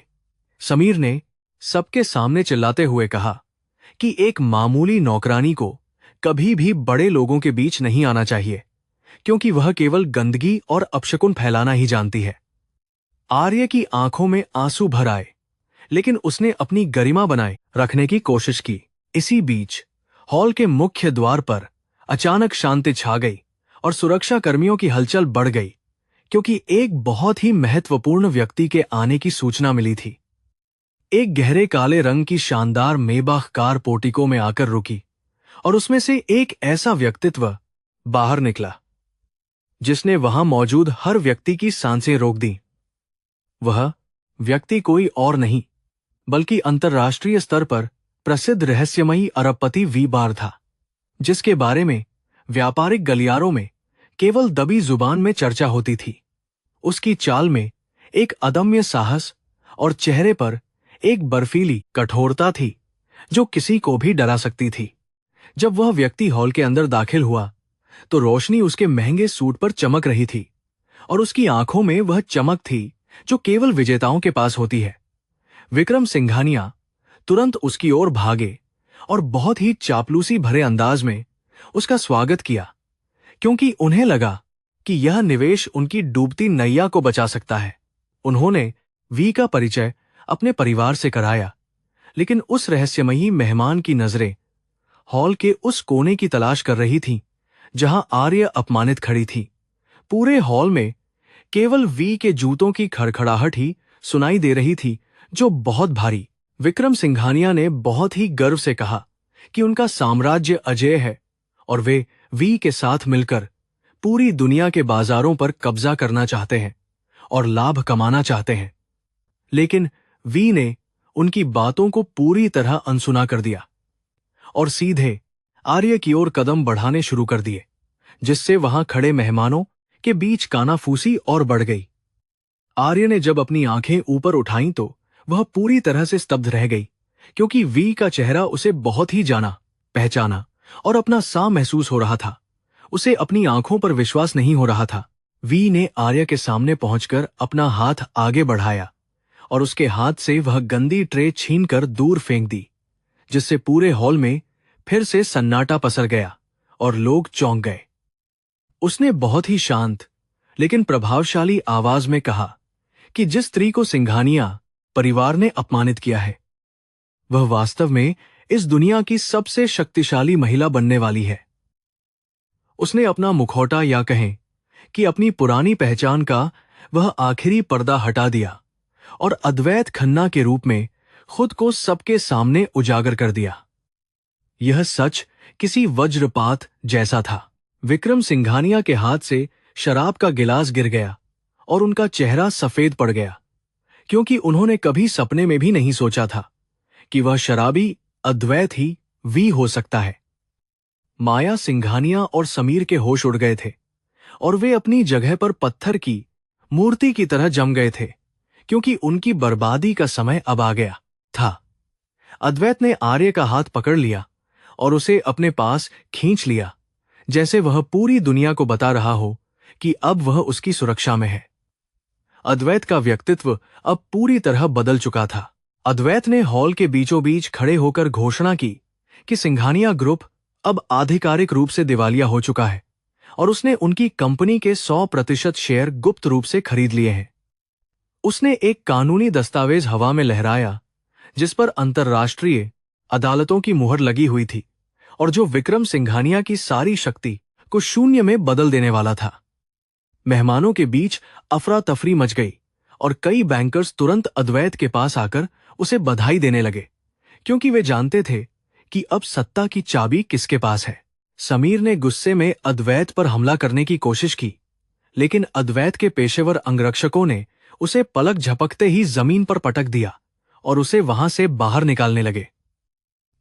समीर ने सबके सामने चिल्लाते हुए कहा कि एक मामूली नौकरानी को कभी भी बड़े लोगों के बीच नहीं आना चाहिए, क्योंकि वह केवल गंदगी और अपशकुन फैलाना ही जानती है। आर्य की आंखों में आंसू भर आए, लेकिन उसने अपनी गरिमा बनाए रखने की कोशिश की। इसी बीच हॉल के मुख्य द्वार पर अचानक शांति छा गई और सुरक्षा कर्मियों की हलचल बढ़ गई, क्योंकि एक बहुत ही महत्वपूर्ण व्यक्ति के आने की सूचना मिली थी। एक गहरे काले रंग की शानदार मेबाख कार पोर्टिको में आकर रुकी और उसमें से एक ऐसा व्यक्तित्व बाहर निकला जिसने वहां मौजूद हर व्यक्ति की सांसें रोक दी। वह व्यक्ति कोई और नहीं, बल्कि अंतर्राष्ट्रीय स्तर पर प्रसिद्ध रहस्यमयी अरबपति वी बार था, जिसके बारे में व्यापारिक गलियारों में केवल दबी जुबान में चर्चा होती थी। उसकी चाल में एक अदम्य साहस और चेहरे पर एक बर्फीली कठोरता थी, जो किसी को भी डरा सकती थी। जब वह व्यक्ति हॉल के अंदर दाखिल हुआ, तो रोशनी उसके महंगे सूट पर चमक रही थी और उसकी आंखों में वह चमक थी जो केवल विजेताओं के पास होती है। विक्रम सिंघानिया तुरंत उसकी ओर भागे और बहुत ही चापलूसी भरे अंदाज में उसका स्वागत किया, क्योंकि उन्हें लगा कि यह निवेश उनकी डूबती नैया को बचा सकता है। उन्होंने वी का परिचय अपने परिवार से कराया, लेकिन उस रहस्यमयी मेहमान की नजरें हॉल के उस कोने की तलाश कर रही थीं, जहां आर्य अपमानित खड़ी थी। पूरे हॉल में केवल वी के जूतों की खड़खड़ाहट ही सुनाई दे रही थी, जो बहुत भारी। विक्रम सिंघानिया ने बहुत ही गर्व से कहा कि उनका साम्राज्य अजेय है और वे वी के साथ मिलकर पूरी दुनिया के बाजारों पर कब्जा करना चाहते हैं और लाभ कमाना चाहते हैं। लेकिन वी ने उनकी बातों को पूरी तरह अनसुना कर दिया और सीधे आर्य की ओर कदम बढ़ाने शुरू कर दिए, जिससे वहां खड़े मेहमानों के बीच कानाफूसी और बढ़ गई। आर्य ने जब अपनी आंखें ऊपर उठाईं तो वह पूरी तरह से स्तब्ध रह गई, क्योंकि वी का चेहरा उसे बहुत ही जाना पहचाना और अपना सा महसूस हो रहा था। उसे अपनी आंखों पर विश्वास नहीं हो रहा था। वी ने आर्य के सामने पहुंचकर अपना हाथ आगे बढ़ाया और उसके हाथ से वह गंदी ट्रे छीनकर दूर फेंक दी, जिससे पूरे हॉल में फिर से सन्नाटा पसर गया और लोग चौंक गए। उसने बहुत ही शांत लेकिन प्रभावशाली आवाज में कहा कि जिस स्त्री को सिंघानिया परिवार ने अपमानित किया है, वह वास्तव में इस दुनिया की सबसे शक्तिशाली महिला बनने वाली है। उसने अपना मुखौटा या कहें कि अपनी पुरानी पहचान का वह आखिरी पर्दा हटा दिया और अद्वैत खन्ना के रूप में खुद को सबके सामने उजागर कर दिया। यह सच किसी वज्रपात जैसा था। विक्रम सिंघानिया के हाथ से शराब का गिलास गिर गया और उनका चेहरा सफेद पड़ गया, क्योंकि उन्होंने कभी सपने में भी नहीं सोचा था कि वह शराबी अद्वैत ही वी हो सकता है। माया सिंघानिया और समीर के होश उड़ गए थे और वे अपनी जगह पर पत्थर की मूर्ति की तरह जम गए थे, क्योंकि उनकी बर्बादी का समय अब आ गया था। अद्वैत ने आर्य का हाथ पकड़ लिया और उसे अपने पास खींच लिया, जैसे वह पूरी दुनिया को बता रहा हो कि अब वह उसकी सुरक्षा में है। अद्वैत का व्यक्तित्व अब पूरी तरह बदल चुका था। अद्वैत ने हॉल के बीचों बीच खड़े होकर घोषणा की कि सिंघानिया ग्रुप अब आधिकारिक रूप से दिवालिया हो चुका है और उसने उनकी कंपनी के 100% शेयर गुप्त रूप से खरीद लिए हैं। उसने एक कानूनी दस्तावेज हवा में लहराया जिस पर अंतर्राष्ट्रीय अदालतों की मुहर लगी हुई थी और जो विक्रम सिंघानिया की सारी शक्ति को शून्य में बदल देने वाला था। मेहमानों के बीच अफरा तफरी मच गई और कई बैंकर्स तुरंत अद्वैत के पास आकर उसे बधाई देने लगे, क्योंकि वे जानते थे कि अब सत्ता की चाबी किसके पास है। समीर ने गुस्से में अद्वैत पर हमला करने की कोशिश की, लेकिन अद्वैत के पेशेवर अंगरक्षकों ने उसे पलक झपकते ही जमीन पर पटक दिया और उसे वहां से बाहर निकालने लगे।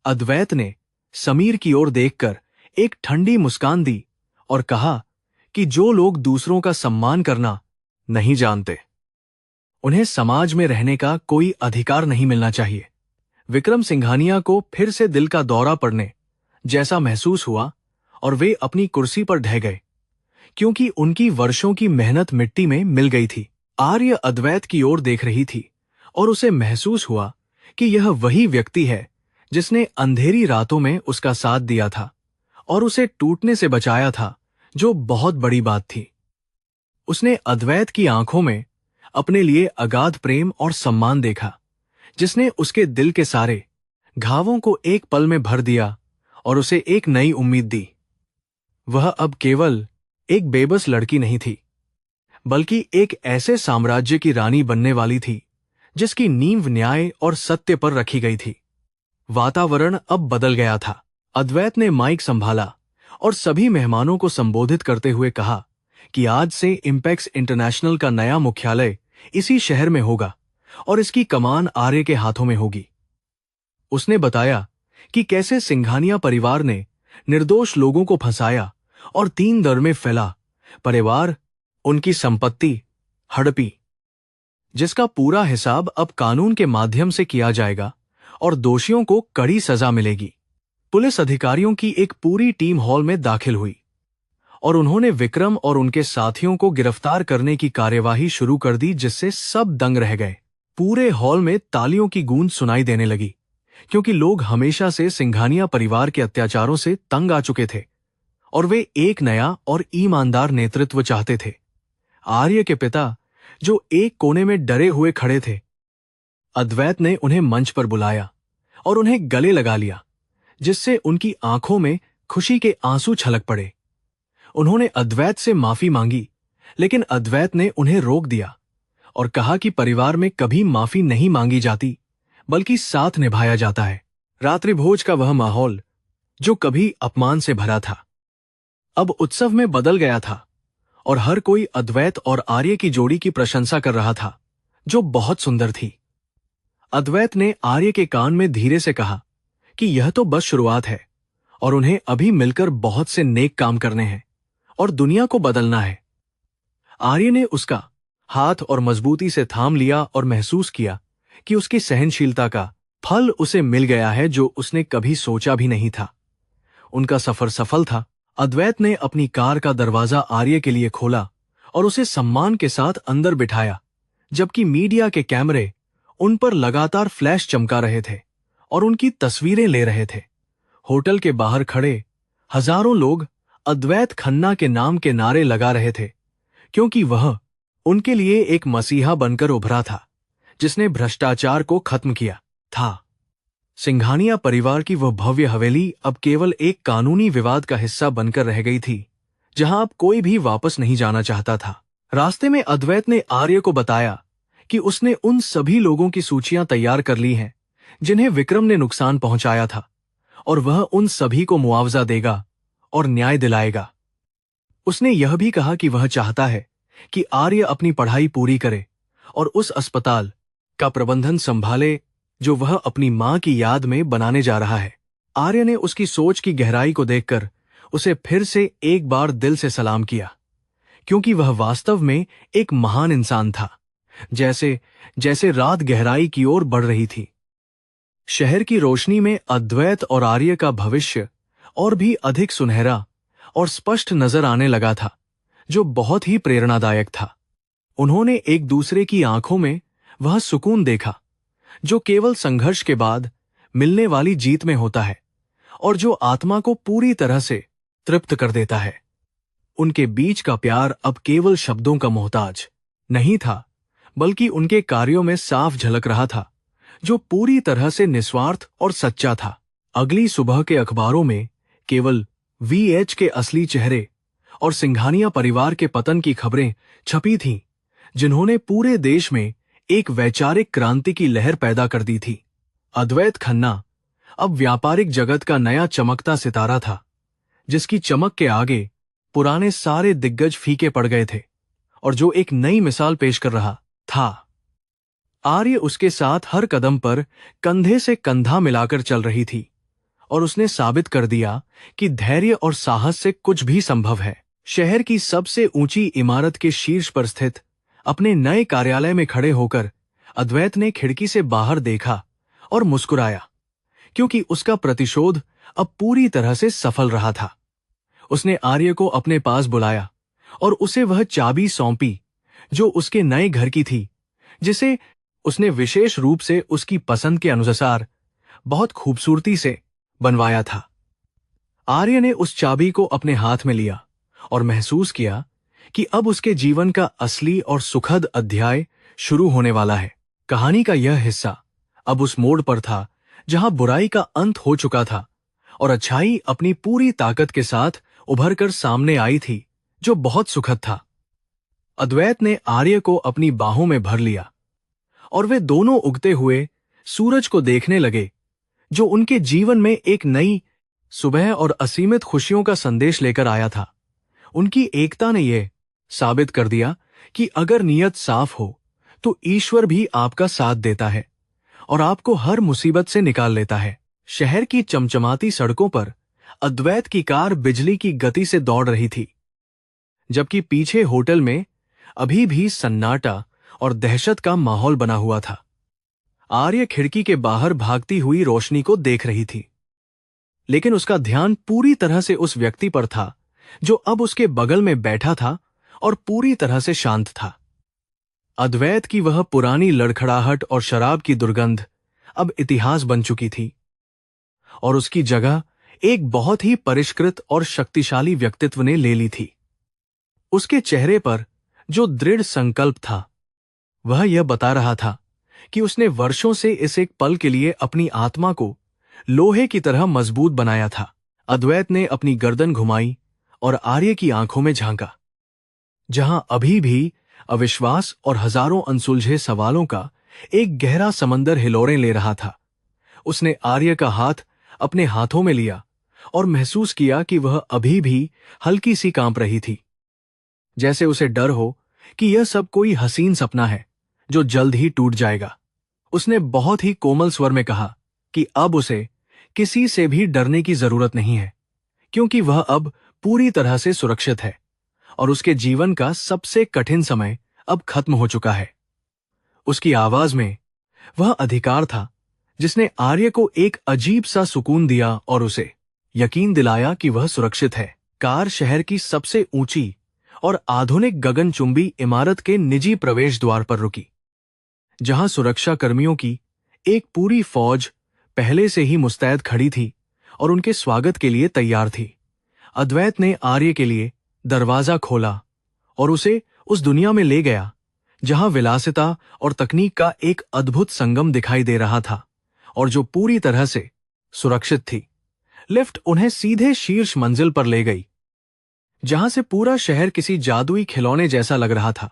अद्वैत ने समीर की ओर देखकर एक ठंडी मुस्कान दी और कहा कि जो लोग दूसरों का सम्मान करना नहीं जानते, उन्हें समाज में रहने का कोई अधिकार नहीं मिलना चाहिए। विक्रम सिंघानिया को फिर से दिल का दौरा पड़ने जैसा महसूस हुआ और वे अपनी कुर्सी पर ढह गए, क्योंकि उनकी वर्षों की मेहनत मिट्टी में मिल गई थी। आर्य अद्वैत की ओर देख रही थी और उसे महसूस हुआ कि यह वही व्यक्ति है जिसने अंधेरी रातों में उसका साथ दिया था और उसे टूटने से बचाया था, जो बहुत बड़ी बात थी। उसने अद्वैत की आंखों में अपने लिए अगाध प्रेम और सम्मान देखा, जिसने उसके दिल के सारे घावों को एक पल में भर दिया और उसे एक नई उम्मीद दी। वह अब केवल एक बेबस लड़की नहीं थी, बल्कि एक ऐसे साम्राज्य की रानी बनने वाली थी जिसकी नींव न्याय और सत्य पर रखी गई थी। वातावरण अब बदल गया था। अद्वैत ने माइक संभाला और सभी मेहमानों को संबोधित करते हुए कहा कि आज से इंपेक्स इंटरनेशनल का नया मुख्यालय इसी शहर में होगा और इसकी कमान आर्य के हाथों में होगी। उसने बताया कि कैसे सिंघानिया परिवार ने निर्दोष लोगों को फंसाया और 3 दर में फैला परिवार उनकी संपत्ति हड़पी, जिसका पूरा हिसाब अब कानून के माध्यम से किया जाएगा और दोषियों को कड़ी सजा मिलेगी। पुलिस अधिकारियों की एक पूरी टीम हॉल में दाखिल हुई और उन्होंने विक्रम और उनके साथियों को गिरफ्तार करने की कार्यवाही शुरू कर दी, जिससे सब दंग रह गए। पूरे हॉल में तालियों की गूंज सुनाई देने लगी, क्योंकि लोग हमेशा से सिंघानिया परिवार के अत्याचारों से तंग आ चुके थे और वे एक नया और ईमानदार नेतृत्व चाहते थे। आर्य के पिता, जो एक कोने में डरे हुए खड़े थे, अद्वैत ने उन्हें मंच पर बुलाया और उन्हें गले लगा लिया, जिससे उनकी आंखों में खुशी के आंसू छलक पड़े। उन्होंने अद्वैत से माफी मांगी, लेकिन अद्वैत ने उन्हें रोक दिया और कहा कि परिवार में कभी माफी नहीं मांगी जाती, बल्कि साथ निभाया जाता है। रात्रि भोज का वह माहौल जो कभी अपमान से भरा था, अब उत्सव में बदल गया था और हर कोई अद्वैत और आर्य की जोड़ी की प्रशंसा कर रहा था, जो बहुत सुंदर थी। अद्वैत ने आर्य के कान में धीरे से कहा कि यह तो बस शुरुआत है और उन्हें अभी मिलकर बहुत से नेक काम करने हैं और दुनिया को बदलना है। आर्य ने उसका हाथ और मजबूती से थाम लिया और महसूस किया कि उसकी सहनशीलता का फल उसे मिल गया है, जो उसने कभी सोचा भी नहीं था। उनका सफर सफल था। अद्वैत ने अपनी कार का दरवाजा आर्य के लिए खोला और उसे सम्मान के साथ अंदर बिठाया, जबकि मीडिया के कैमरे उन पर लगातार फ्लैश चमका रहे थे और उनकी तस्वीरें ले रहे थे। होटल के बाहर खड़े हजारों लोग अद्वैत खन्ना के नाम के नारे लगा रहे थे, क्योंकि वह उनके लिए एक मसीहा बनकर उभरा था, जिसने भ्रष्टाचार को खत्म किया था। सिंघानिया परिवार की वह भव्य हवेली अब केवल एक कानूनी विवाद का हिस्सा बनकर रह गई थी, जहां अब कोई भी वापस नहीं जाना चाहता था। रास्ते में अद्वैत ने आर्य को बताया कि उसने उन सभी लोगों की सूचियां तैयार कर ली हैं जिन्हें विक्रम ने नुकसान पहुंचाया था, और वह उन सभी को मुआवजा देगा और न्याय दिलाएगा। उसने यह भी कहा कि वह चाहता है कि आर्य अपनी पढ़ाई पूरी करे और उस अस्पताल का प्रबंधन संभाले जो वह अपनी मां की याद में बनाने जा रहा है। आर्य ने उसकी सोच की गहराई को देखकर उसे फिर से एक बार दिल से सलाम किया, क्योंकि वह वास्तव में एक महान इंसान था। जैसे जैसे रात गहराई की ओर बढ़ रही थी, शहर की रोशनी में अद्वैत और आर्य का भविष्य और भी अधिक सुनहरा और स्पष्ट नजर आने लगा था, जो बहुत ही प्रेरणादायक था। उन्होंने एक दूसरे की आंखों में वह सुकून देखा जो केवल संघर्ष के बाद मिलने वाली जीत में होता है और जो आत्मा को पूरी तरह से तृप्त कर देता है। उनके बीच का प्यार अब केवल शब्दों का मोहताज नहीं था, बल्कि उनके कार्यों में साफ झलक रहा था, जो पूरी तरह से निस्वार्थ और सच्चा था। अगली सुबह के अखबारों में केवल वीएच के असली चेहरे और सिंघानिया परिवार के पतन की खबरें छपी थीं, जिन्होंने पूरे देश में एक वैचारिक क्रांति की लहर पैदा कर दी थी। अद्वैत खन्ना अब व्यापारिक जगत का नया चमकता सितारा था, जिसकी चमक के आगे पुराने सारे दिग्गज फीके पड़ गए थे और जो एक नई मिसाल पेश कर रहा था। आर्य उसके साथ हर कदम पर कंधे से कंधा मिलाकर चल रही थी और उसने साबित कर दिया कि धैर्य और साहस से कुछ भी संभव है। शहर की सबसे ऊंची इमारत के शीर्ष पर स्थित अपने नए कार्यालय में खड़े होकर अद्वैत ने खिड़की से बाहर देखा और मुस्कुराया, क्योंकि उसका प्रतिशोध अब पूरी तरह से सफल रहा था। उसने आर्य को अपने पास बुलाया और उसे वह चाबी सौंपी जो उसके नए घर की थी, जिसे उसने विशेष रूप से उसकी पसंद के अनुसार बहुत खूबसूरती से बनवाया था। आर्य ने उस चाबी को अपने हाथ में लिया और महसूस किया कि अब उसके जीवन का असली और सुखद अध्याय शुरू होने वाला है। कहानी का यह हिस्सा अब उस मोड़ पर था जहां बुराई का अंत हो चुका था और अच्छाई अपनी पूरी ताकत के साथ उभरकर सामने आई थी, जो बहुत सुखद था। अद्वैत ने आर्य को अपनी बाहों में भर लिया और वे दोनों उगते हुए सूरज को देखने लगे, जो उनके जीवन में एक नई सुबह और असीमित खुशियों का संदेश लेकर आया था। उनकी एकता ने यह साबित कर दिया कि अगर नीयत साफ हो तो ईश्वर भी आपका साथ देता है और आपको हर मुसीबत से निकाल लेता है। शहर की चमचमाती सड़कों पर अद्वैत की कार बिजली की गति से दौड़ रही थी, जबकि पीछे होटल में अभी भी सन्नाटा और दहशत का माहौल बना हुआ था। आर्य खिड़की के बाहर भागती हुई रोशनी को देख रही थी, लेकिन उसका ध्यान पूरी तरह से उस व्यक्ति पर था जो अब उसके बगल में बैठा था और पूरी तरह से शांत था। अद्वैत की वह पुरानी लड़खड़ाहट और शराब की दुर्गंध अब इतिहास बन चुकी थी और उसकी जगह एक बहुत ही परिष्कृत और शक्तिशाली व्यक्तित्व ने ले ली थी। उसके चेहरे पर जो दृढ़ संकल्प था, वह यह बता रहा था कि उसने वर्षों से इस एक पल के लिए अपनी आत्मा को लोहे की तरह मजबूत बनाया था। अद्वैत ने अपनी गर्दन घुमाई और आर्य की आंखों में झांका, जहां अभी भी अविश्वास और हजारों अनसुलझे सवालों का एक गहरा समंदर हिलोरें ले रहा था। उसने आर्य का हाथ अपने हाथों में लिया और महसूस किया कि वह अभी भी हल्की सी कांप रही थी, जैसे उसे डर हो कि यह सब कोई हसीन सपना है जो जल्द ही टूट जाएगा। उसने बहुत ही कोमल स्वर में कहा कि अब उसे किसी से भी डरने की जरूरत नहीं है, क्योंकि वह अब पूरी तरह से सुरक्षित है और उसके जीवन का सबसे कठिन समय अब खत्म हो चुका है। उसकी आवाज में वह अधिकार था जिसने आर्य को एक अजीब सा सुकून दिया और उसे यकीन दिलाया कि वह सुरक्षित है। कार शहर की सबसे ऊंची और आधुनिक गगनचुंबी इमारत के निजी प्रवेश द्वार पर रुकी, जहां सुरक्षा कर्मियों की एक पूरी फौज पहले से ही मुस्तैद खड़ी थी और उनके स्वागत के लिए तैयार थी। अद्वैत ने आर्य के लिए दरवाजा खोला और उसे उस दुनिया में ले गया जहां विलासिता और तकनीक का एक अद्भुत संगम दिखाई दे रहा था और जो पूरी तरह से सुरक्षित थी। लिफ्ट उन्हें सीधे शीर्ष मंजिल पर ले गई, जहां से पूरा शहर किसी जादुई खिलौने जैसा लग रहा था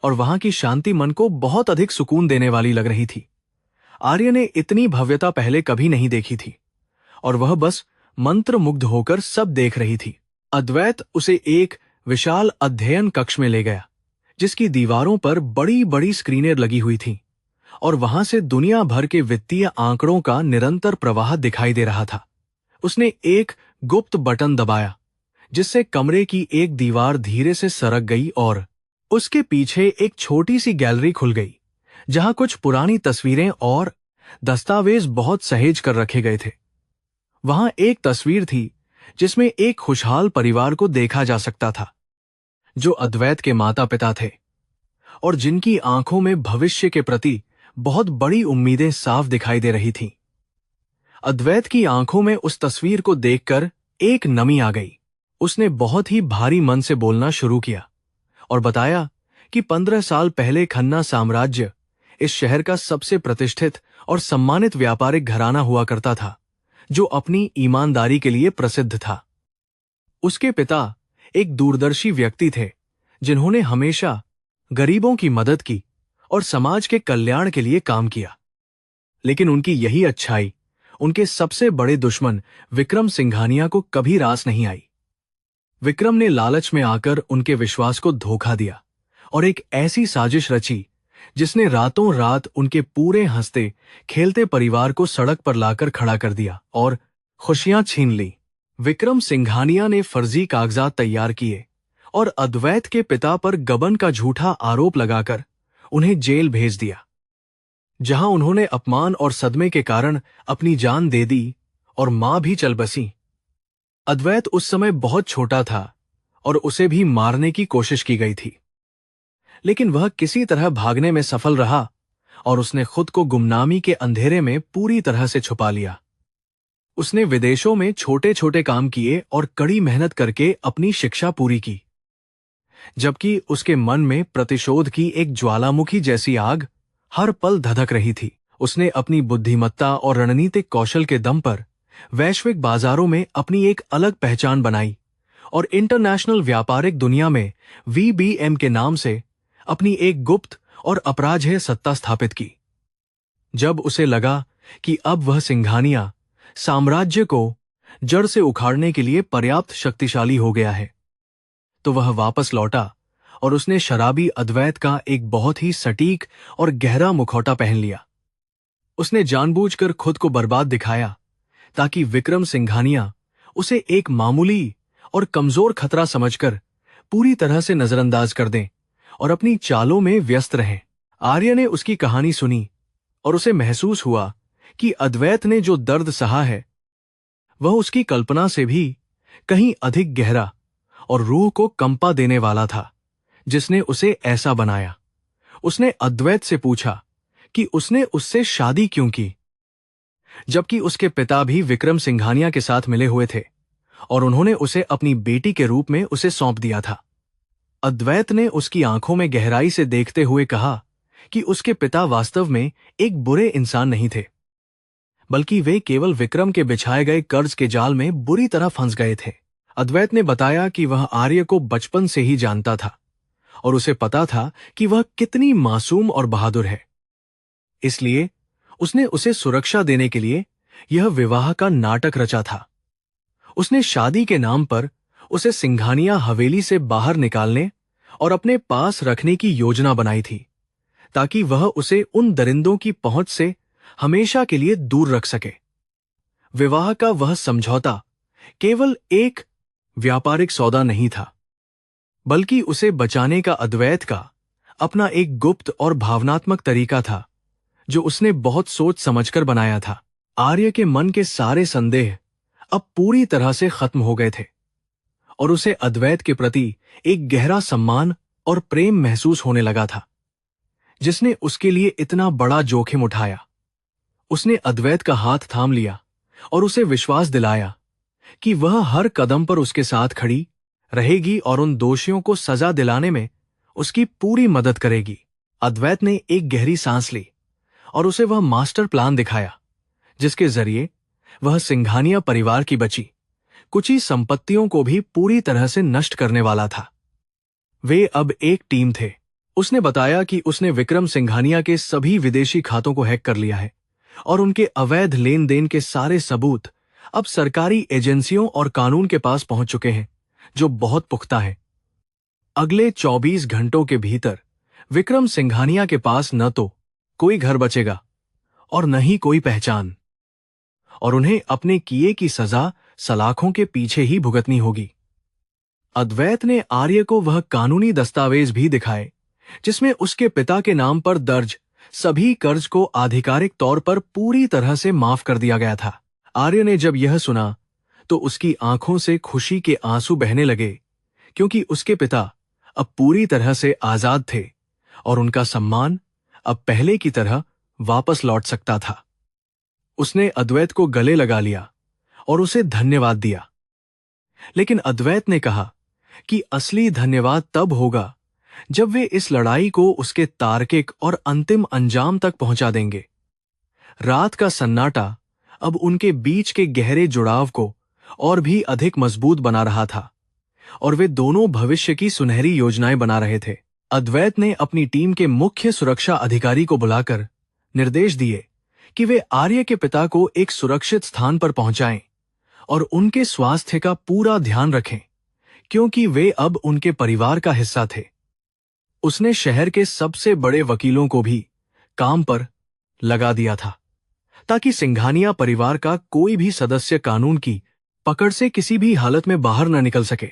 और वहां की शांति मन को बहुत अधिक सुकून देने वाली लग रही थी। आर्य ने इतनी भव्यता पहले कभी नहीं देखी थी और वह बस मंत्रमुग्ध होकर सब देख रही थी। अद्वैत उसे एक विशाल अध्ययन कक्ष में ले गया, जिसकी दीवारों पर बड़ी बड़ी स्क्रीनें लगी हुई थीं और वहां से दुनिया भर के वित्तीय आंकड़ों का निरंतर प्रवाह दिखाई दे रहा था। उसने एक गुप्त बटन दबाया, जिससे कमरे की एक दीवार धीरे से सरक गई और उसके पीछे एक छोटी सी गैलरी खुल गई, जहां कुछ पुरानी तस्वीरें और दस्तावेज बहुत सहेज कर रखे गए थे। वहां एक तस्वीर थी जिसमें एक खुशहाल परिवार को देखा जा सकता था, जो अद्वैत के माता पिता थे और जिनकी आंखों में भविष्य के प्रति बहुत बड़ी उम्मीदें साफ दिखाई दे रही थीं। अद्वैत की आंखों में उस तस्वीर को देखकर एक नमी आ गई। उसने बहुत ही भारी मन से बोलना शुरू किया और बताया कि 15 साल पहले खन्ना साम्राज्य इस शहर का सबसे प्रतिष्ठित और सम्मानित व्यापारिक घराना हुआ करता था, जो अपनी ईमानदारी के लिए प्रसिद्ध था। उसके पिता एक दूरदर्शी व्यक्ति थे, जिन्होंने हमेशा गरीबों की मदद की और समाज के कल्याण के लिए काम किया। लेकिन उनकी यही अच्छाई उनके सबसे बड़े दुश्मन विक्रम सिंघानिया को कभी रास नहीं आई। विक्रम ने लालच में आकर उनके विश्वास को धोखा दिया और एक ऐसी साजिश रची जिसने रातों रात उनके पूरे हंसते खेलते परिवार को सड़क पर लाकर खड़ा कर दिया और खुशियां छीन ली। विक्रम सिंघानिया ने फर्जी कागजात तैयार किए और अद्वैत के पिता पर गबन का झूठा आरोप लगाकर उन्हें जेल भेज दिया, जहां उन्होंने अपमान और सदमे के कारण अपनी जान दे दी और मां भी चल बसी। अद्वैत उस समय बहुत छोटा था और उसे भी मारने की कोशिश की गई थी, लेकिन वह किसी तरह भागने में सफल रहा और उसने खुद को गुमनामी के अंधेरे में पूरी तरह से छुपा लिया। उसने विदेशों में छोटे छोटे काम किए और कड़ी मेहनत करके अपनी शिक्षा पूरी की, जबकि उसके मन में प्रतिशोध की एक ज्वालामुखी जैसी आग हर पल धधक रही थी। उसने अपनी बुद्धिमत्ता और रणनीतिक कौशल के दम पर वैश्विक बाजारों में अपनी एक अलग पहचान बनाई और इंटरनेशनल व्यापारिक दुनिया में वीबीएम के नाम से अपनी एक गुप्त और अपराजेय सत्ता स्थापित की। जब उसे लगा कि अब वह सिंघानिया साम्राज्य को जड़ से उखाड़ने के लिए पर्याप्त शक्तिशाली हो गया है, तो वह वापस लौटा और उसने शराबी अद्वैत का एक बहुत ही सटीक और गहरा मुखौटा पहन लिया। उसने जानबूझकर खुद को बर्बाद दिखाया ताकि विक्रम सिंघानिया उसे एक मामूली और कमजोर खतरा समझकर पूरी तरह से नजरअंदाज कर दें और अपनी चालों में व्यस्त रहें। आर्य ने उसकी कहानी सुनी और उसे महसूस हुआ कि अद्वैत ने जो दर्द सहा है वह उसकी कल्पना से भी कहीं अधिक गहरा और रूह को कंपा देने वाला था, जिसने उसे ऐसा बनाया। उसने अद्वैत से पूछा कि उसने उससे शादी क्यों की, जबकि उसके पिता भी विक्रम सिंघानिया के साथ मिले हुए थे और उन्होंने उसे अपनी बेटी के रूप में उसे सौंप दिया था। अद्वैत ने उसकी आंखों में गहराई से देखते हुए कहा कि उसके पिता वास्तव में एक बुरे इंसान नहीं थे, बल्कि वे केवल विक्रम के बिछाए गए कर्ज के जाल में बुरी तरह फंस गए थे। अद्वैत ने बताया कि वह आर्य को बचपन से ही जानता था और उसे पता था कि वह कितनी मासूम और बहादुर है। इसलिए उसने उसे सुरक्षा देने के लिए यह विवाह का नाटक रचा था। उसने शादी के नाम पर उसे सिंघानिया हवेली से बाहर निकालने और अपने पास रखने की योजना बनाई थी, ताकि वह उसे उन दरिंदों की पहुंच से हमेशा के लिए दूर रख सके। विवाह का वह समझौता केवल एक व्यापारिक सौदा नहीं था, बल्कि उसे बचाने का अद्वैत का अपना एक गुप्त और भावनात्मक तरीका था, जो उसने बहुत सोच समझकर बनाया था। आर्य के मन के सारे संदेह अब पूरी तरह से खत्म हो गए थे और उसे अद्वैत के प्रति एक गहरा सम्मान और प्रेम महसूस होने लगा था, जिसने उसके लिए इतना बड़ा जोखिम उठाया। उसने अद्वैत का हाथ थाम लिया और उसे विश्वास दिलाया कि वह हर कदम पर उसके साथ खड़ी रहेगी और उन दोषियों को सजा दिलाने में उसकी पूरी मदद करेगी। अद्वैत ने एक गहरी सांस ली और उसे वह मास्टर प्लान दिखाया, जिसके जरिए वह सिंघानिया परिवार की बची कुछ संपत्तियों को भी पूरी तरह से नष्ट करने वाला था। वे अब एक टीम थे। उसने बताया कि उसने विक्रम सिंघानिया के सभी विदेशी खातों को हैक कर लिया है और उनके अवैध लेन देन के सारे सबूत अब सरकारी एजेंसियों और कानून के पास पहुंच चुके हैं, जो बहुत पुख्ता है। अगले 24 घंटों के भीतर विक्रम सिंघानिया के पास न तो कोई घर बचेगा और न ही कोई पहचान, और उन्हें अपने किए की सजा सलाखों के पीछे ही भुगतनी होगी। अद्वैत ने आर्य को वह कानूनी दस्तावेज भी दिखाए जिसमें उसके पिता के नाम पर दर्ज सभी कर्ज को आधिकारिक तौर पर पूरी तरह से माफ कर दिया गया था। आर्य ने जब यह सुना तो उसकी आंखों से खुशी के आंसू बहने लगे, क्योंकि उसके पिता अब पूरी तरह से आजाद थे और उनका सम्मान अब पहले की तरह वापस लौट सकता था। उसने अद्वैत को गले लगा लिया और उसे धन्यवाद दिया, लेकिन अद्वैत ने कहा कि असली धन्यवाद तब होगा जब वे इस लड़ाई को उसके तार्किक और अंतिम अंजाम तक पहुंचा देंगे। रात का सन्नाटा अब उनके बीच के गहरे जुड़ाव को और भी अधिक मजबूत बना रहा था और वे दोनों भविष्य की सुनहरी योजनाएं बना रहे थे। अद्वैत ने अपनी टीम के मुख्य सुरक्षा अधिकारी को बुलाकर निर्देश दिए कि वे आर्य के पिता को एक सुरक्षित स्थान पर पहुंचाएं और उनके स्वास्थ्य का पूरा ध्यान रखें, क्योंकि वे अब उनके परिवार का हिस्सा थे। उसने शहर के सबसे बड़े वकीलों को भी काम पर लगा दिया था, ताकि सिंघानिया परिवार का कोई भी सदस्य कानून की पकड़ से किसी भी हालत में बाहर न निकल सके।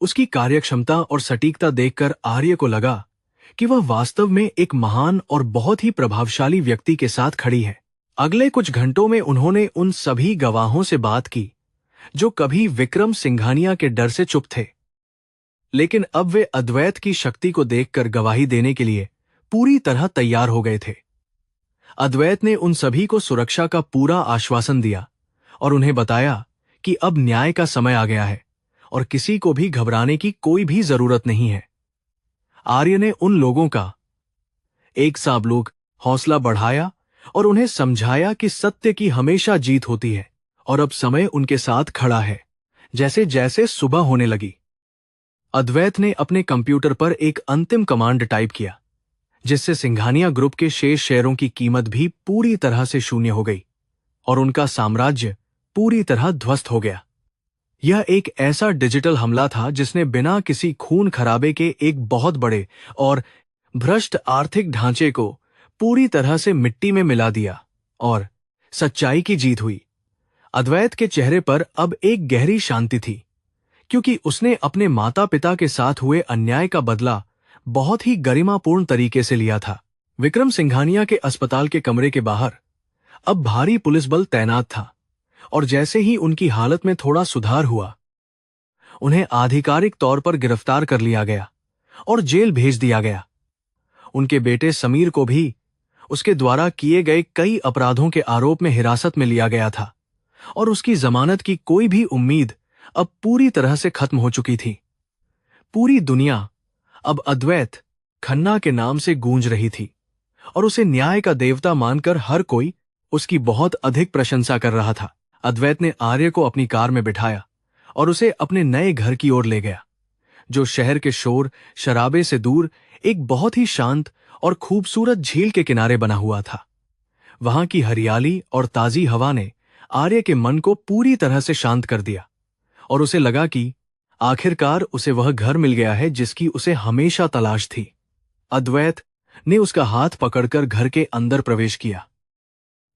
उसकी कार्यक्षमता और सटीकता देखकर आर्य को लगा कि वह वास्तव में एक महान और बहुत ही प्रभावशाली व्यक्ति के साथ खड़ी है। अगले कुछ घंटों में उन्होंने उन सभी गवाहों से बात की जो कभी विक्रम सिंघानिया के डर से चुप थे, लेकिन अब वे अद्वैत की शक्ति को देखकर गवाही देने के लिए पूरी तरह तैयार हो गए थे। अद्वैत ने उन सभी को सुरक्षा का पूरा आश्वासन दिया और उन्हें बताया कि अब न्याय का समय आ गया है और किसी को भी घबराने की कोई भी जरूरत नहीं है। आर्य ने उन लोगों का एक साथ लोग हौसला बढ़ाया और उन्हें समझाया कि सत्य की हमेशा जीत होती है और अब समय उनके साथ खड़ा है। जैसे जैसे सुबह होने लगी, अद्वैत ने अपने कंप्यूटर पर एक अंतिम कमांड टाइप किया, जिससे सिंघानिया ग्रुप के शेष शेयरों की कीमत भी पूरी तरह से शून्य हो गई और उनका साम्राज्य पूरी तरह ध्वस्त हो गया। यह एक ऐसा डिजिटल हमला था जिसने बिना किसी खून खराबे के एक बहुत बड़े और भ्रष्ट आर्थिक ढांचे को पूरी तरह से मिट्टी में मिला दिया और सच्चाई की जीत हुई। अद्वैत के चेहरे पर अब एक गहरी शांति थी, क्योंकि उसने अपने माता पिता के साथ हुए अन्याय का बदला बहुत ही गरिमापूर्ण तरीके से लिया था। विक्रम सिंघानिया के अस्पताल के कमरे के बाहर अब भारी पुलिस बल तैनात था और जैसे ही उनकी हालत में थोड़ा सुधार हुआ, उन्हें आधिकारिक तौर पर गिरफ्तार कर लिया गया और जेल भेज दिया गया। उनके बेटे समीर को भी उसके द्वारा किए गए कई अपराधों के आरोप में हिरासत में लिया गया था और उसकी जमानत की कोई भी उम्मीद अब पूरी तरह से खत्म हो चुकी थी। पूरी दुनिया अब अद्वैत खन्ना के नाम से गूंज रही थी और उसे न्याय का देवता मानकर हर कोई उसकी बहुत अधिक प्रशंसा कर रहा था। अद्वैत ने आर्य को अपनी कार में बिठाया और उसे अपने नए घर की ओर ले गया, जो शहर के शोर शराबे से दूर एक बहुत ही शांत और खूबसूरत झील के किनारे बना हुआ था। वहां की हरियाली और ताजी हवा ने आर्य के मन को पूरी तरह से शांत कर दिया और उसे लगा कि आखिरकार उसे वह घर मिल गया है जिसकी उसे हमेशा तलाश थी। अद्वैत ने उसका हाथ पकड़कर घर के अंदर प्रवेश किया,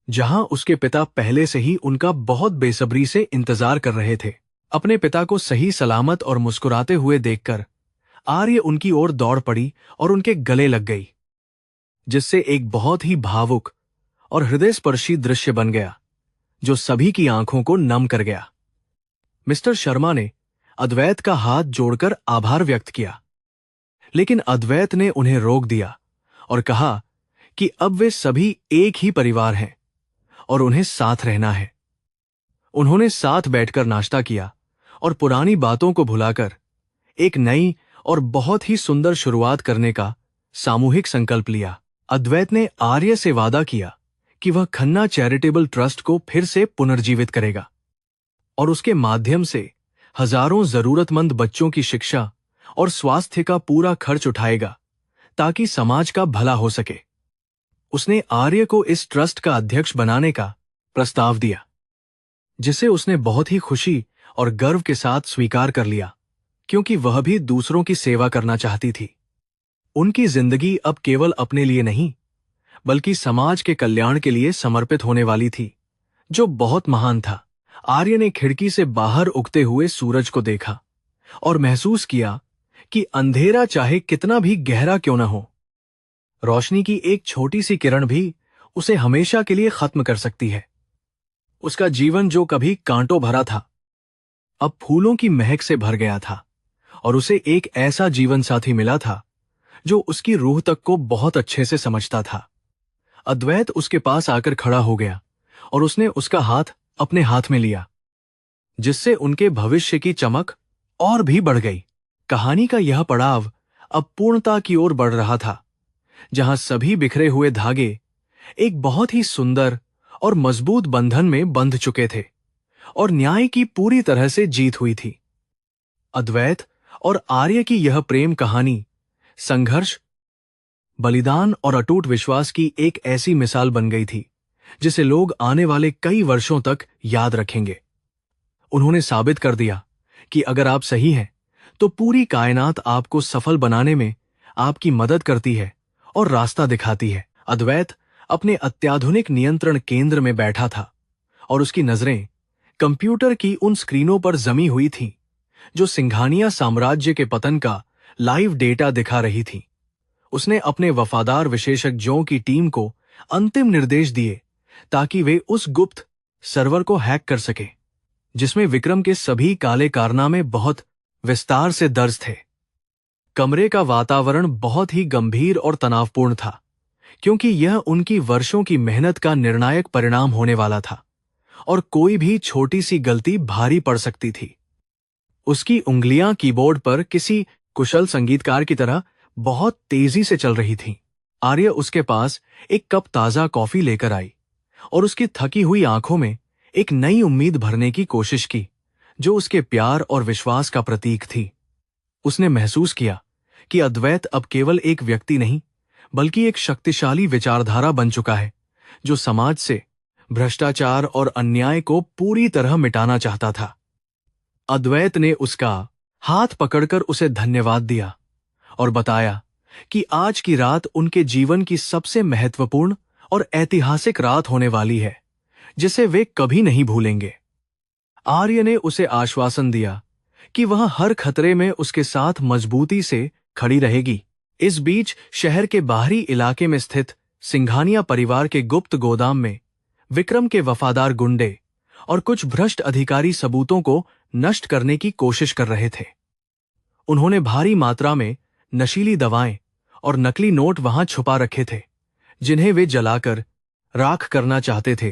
जहां उसके पिता पहले से ही उनका बहुत बेसब्री से इंतजार कर रहे थे। अपने पिता को सही सलामत और मुस्कुराते हुए देखकर आर्य उनकी ओर दौड़ पड़ी और उनके गले लग गई, जिससे एक बहुत ही भावुक और हृदयस्पर्शी दृश्य बन गया जो सभी की आंखों को नम कर गया। मिस्टर शर्मा ने अद्वैत का हाथ जोड़कर आभार व्यक्त किया, लेकिन अद्वैत ने उन्हें रोक दिया और कहा कि अब वे सभी एक ही परिवार हैं और उन्हें साथ रहना है। उन्होंने साथ बैठकर नाश्ता किया और पुरानी बातों को भुलाकर एक नई और बहुत ही सुंदर शुरुआत करने का सामूहिक संकल्प लिया। अद्वैत ने आर्य से वादा किया कि वह खन्ना चैरिटेबल ट्रस्ट को फिर से पुनर्जीवित करेगा और उसके माध्यम से हजारों जरूरतमंद बच्चों की शिक्षा और स्वास्थ्य का पूरा खर्च उठाएगा ताकि समाज का भला हो सके। उसने आर्य को इस ट्रस्ट का अध्यक्ष बनाने का प्रस्ताव दिया, जिसे उसने बहुत ही खुशी और गर्व के साथ स्वीकार कर लिया, क्योंकि वह भी दूसरों की सेवा करना चाहती थी। उनकी जिंदगी अब केवल अपने लिए नहीं, बल्कि समाज के कल्याण के लिए समर्पित होने वाली थी, जो बहुत महान था। आर्य ने खिड़की से बाहर उगते हुए सूरज को देखा और महसूस किया कि अंधेरा चाहे कितना भी गहरा क्यों न हो, रोशनी की एक छोटी सी किरण भी उसे हमेशा के लिए खत्म कर सकती है। उसका जीवन जो कभी कांटों भरा था, अब फूलों की महक से भर गया था और उसे एक ऐसा जीवन साथी मिला था जो उसकी रूह तक को बहुत अच्छे से समझता था। अद्वैत उसके पास आकर खड़ा हो गया और उसने उसका हाथ अपने हाथ में लिया, जिससे उनके भविष्य की चमक और भी बढ़ गई। कहानी का यह पड़ाव अब पूर्णता की ओर बढ़ रहा था, जहां सभी बिखरे हुए धागे एक बहुत ही सुंदर और मजबूत बंधन में बंध चुके थे और न्याय की पूरी तरह से जीत हुई थी। अद्वैत और आर्य की यह प्रेम कहानी संघर्ष, बलिदान और अटूट विश्वास की एक ऐसी मिसाल बन गई थी जिसे लोग आने वाले कई वर्षों तक याद रखेंगे। उन्होंने साबित कर दिया कि अगर आप सही हैं तो पूरी कायनात आपको सफल बनाने में आपकी मदद करती है और रास्ता दिखाती है। अद्वैत अपने अत्याधुनिक नियंत्रण केंद्र में बैठा था और उसकी नजरें कंप्यूटर की उन स्क्रीनों पर जमी हुई थीं जो सिंघानिया साम्राज्य के पतन का लाइव डेटा दिखा रही थी। उसने अपने वफादार विशेषज्ञों की टीम को अंतिम निर्देश दिए ताकि वे उस गुप्त सर्वर को हैक कर सके, जिसमें विक्रम के सभी काले कारनामे बहुत विस्तार से दर्ज थे। कमरे का वातावरण बहुत ही गंभीर और तनावपूर्ण था, क्योंकि यह उनकी वर्षों की मेहनत का निर्णायक परिणाम होने वाला था और कोई भी छोटी सी गलती भारी पड़ सकती थी। उसकी उंगलियां कीबोर्ड पर किसी कुशल संगीतकार की तरह बहुत तेजी से चल रही थीं। आर्य उसके पास एक कप ताजा कॉफी लेकर आई और उसकी थकी हुई आंखों में एक नई उम्मीद भरने की कोशिश की, जो उसके प्यार और विश्वास का प्रतीक थी। उसने महसूस किया कि अद्वैत अब केवल एक व्यक्ति नहीं, बल्कि एक शक्तिशाली विचारधारा बन चुका है, जो समाज से भ्रष्टाचार और अन्याय को पूरी तरह मिटाना चाहता था। अद्वैत ने उसका हाथ पकड़कर उसे धन्यवाद दिया और बताया कि आज की रात उनके जीवन की सबसे महत्वपूर्ण और ऐतिहासिक रात होने वाली है, जिसे वे कभी नहीं भूलेंगे। आर्य ने उसे आश्वासन दिया कि वह हर खतरे में उसके साथ मजबूती से खड़ी रहेगी। इस बीच शहर के बाहरी इलाके में स्थित सिंघानिया परिवार के गुप्त गोदाम में विक्रम के वफादार गुंडे और कुछ भ्रष्ट अधिकारी सबूतों को नष्ट करने की कोशिश कर रहे थे। उन्होंने भारी मात्रा में नशीली दवाएं और नकली नोट वहां छुपा रखे थे, जिन्हें वे जलाकर राख करना चाहते थे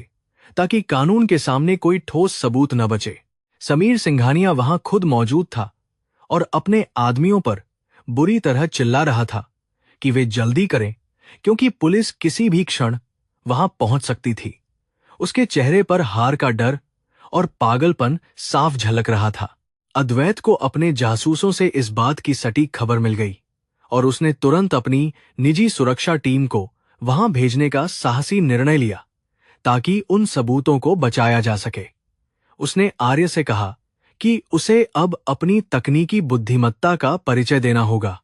ताकि कानून के सामने कोई ठोस सबूत न बचे। समीर सिंघानिया वहां खुद मौजूद था और अपने आदमियों पर बुरी तरह चिल्ला रहा था कि वे जल्दी करें, क्योंकि पुलिस किसी भी क्षण वहां पहुंच सकती थी। उसके चेहरे पर हार का डर और पागलपन साफ झलक रहा था। अद्वैत को अपने जासूसों से इस बात की सटीक खबर मिल गई और उसने तुरंत अपनी निजी सुरक्षा टीम को वहां भेजने का साहसी निर्णय लिया, ताकि उन सबूतों को बचाया जा सके। उसने आर्य से कहा कि उसे अब अपनी तकनीकी बुद्धिमत्ता का परिचय देना होगा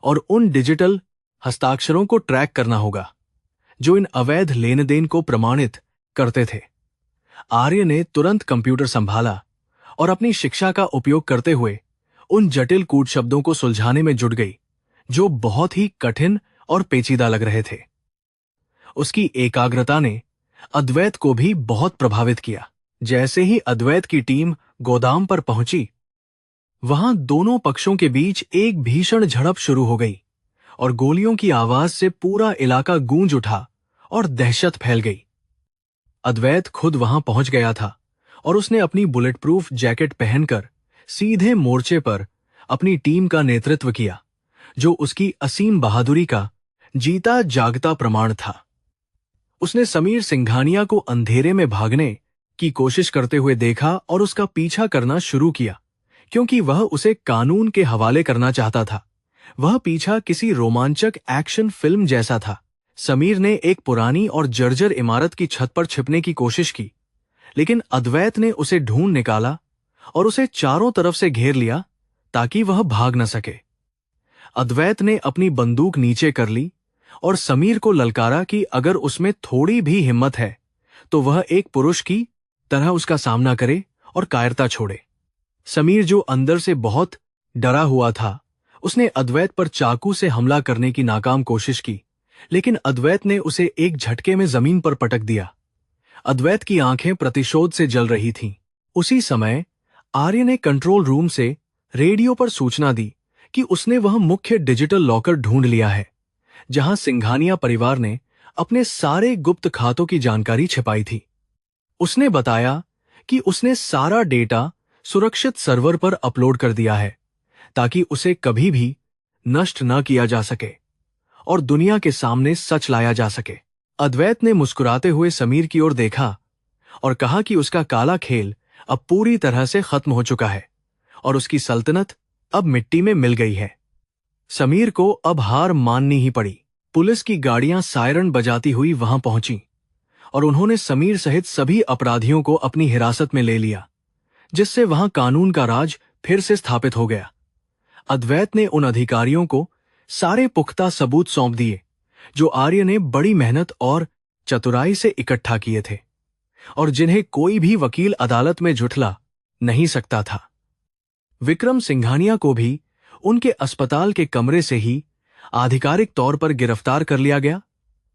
और उन डिजिटल हस्ताक्षरों को ट्रैक करना होगा जो इन अवैध लेन देन को प्रमाणित करते थे। आर्य ने तुरंत कंप्यूटर संभाला और अपनी शिक्षा का उपयोग करते हुए उन जटिल कूट शब्दों को सुलझाने में जुट गई जो बहुत ही कठिन और पेचीदा लग रहे थे। उसकी एकाग्रता ने अद्वैत को भी बहुत प्रभावित किया। जैसे ही अद्वैत की टीम गोदाम पर पहुंची, वहां दोनों पक्षों के बीच एक भीषण झड़प शुरू हो गई और गोलियों की आवाज से पूरा इलाका गूंज उठा और दहशत फैल गई। अद्वैत खुद वहां पहुंच गया था और उसने अपनी बुलेट प्रूफ जैकेट पहनकर सीधे मोर्चे पर अपनी टीम का नेतृत्व किया, जो उसकी असीम बहादुरी का जीता जागता प्रमाण था। उसने समीर सिंघानिया को अंधेरे में भागने की कोशिश करते हुए देखा और उसका पीछा करना शुरू किया, क्योंकि वह उसे कानून के हवाले करना चाहता था। वह पीछा किसी रोमांचक एक्शन फिल्म जैसा था। समीर ने एक पुरानी और जर्जर इमारत की छत पर छिपने की कोशिश की, लेकिन अद्वैत ने उसे ढूंढ निकाला और उसे चारों तरफ से घेर लिया ताकि वह भाग न सके। अद्वैत ने अपनी बंदूक नीचे कर ली और समीर को ललकारा कि अगर उसमें थोड़ी भी हिम्मत है तो वह एक पुरुष की तरह उसका सामना करे और कायरता छोड़े। समीर, जो अंदर से बहुत डरा हुआ था, उसने अद्वैत पर चाकू से हमला करने की नाकाम कोशिश की, लेकिन अद्वैत ने उसे एक झटके में जमीन पर पटक दिया। अद्वैत की आंखें प्रतिशोध से जल रही थीं। उसी समय आर्य ने कंट्रोल रूम से रेडियो पर सूचना दी कि उसने वह मुख्य डिजिटल लॉकर ढूंढ लिया है जहां सिंघानिया परिवार ने अपने सारे गुप्त खातों की जानकारी छिपाई थी। उसने बताया कि उसने सारा डेटा सुरक्षित सर्वर पर अपलोड कर दिया है ताकि उसे कभी भी नष्ट न किया जा सके और दुनिया के सामने सच लाया जा सके। अद्वैत ने मुस्कुराते हुए समीर की ओर देखा और कहा कि उसका काला खेल अब पूरी तरह से खत्म हो चुका है और उसकी सल्तनत अब मिट्टी में मिल गई है। समीर को अब हार माननी ही पड़ी। पुलिस की गाड़ियां सायरन बजाती हुई वहां पहुंची और उन्होंने समीर सहित सभी अपराधियों को अपनी हिरासत में ले लिया, जिससे वहां कानून का राज फिर से स्थापित हो गया। अद्वैत ने उन अधिकारियों को सारे पुख्ता सबूत सौंप दिए जो आर्य ने बड़ी मेहनत और चतुराई से इकट्ठा किए थे और जिन्हें कोई भी वकील अदालत में झुठला नहीं सकता था। विक्रम सिंघानिया को भी उनके अस्पताल के कमरे से ही आधिकारिक तौर पर गिरफ्तार कर लिया गया,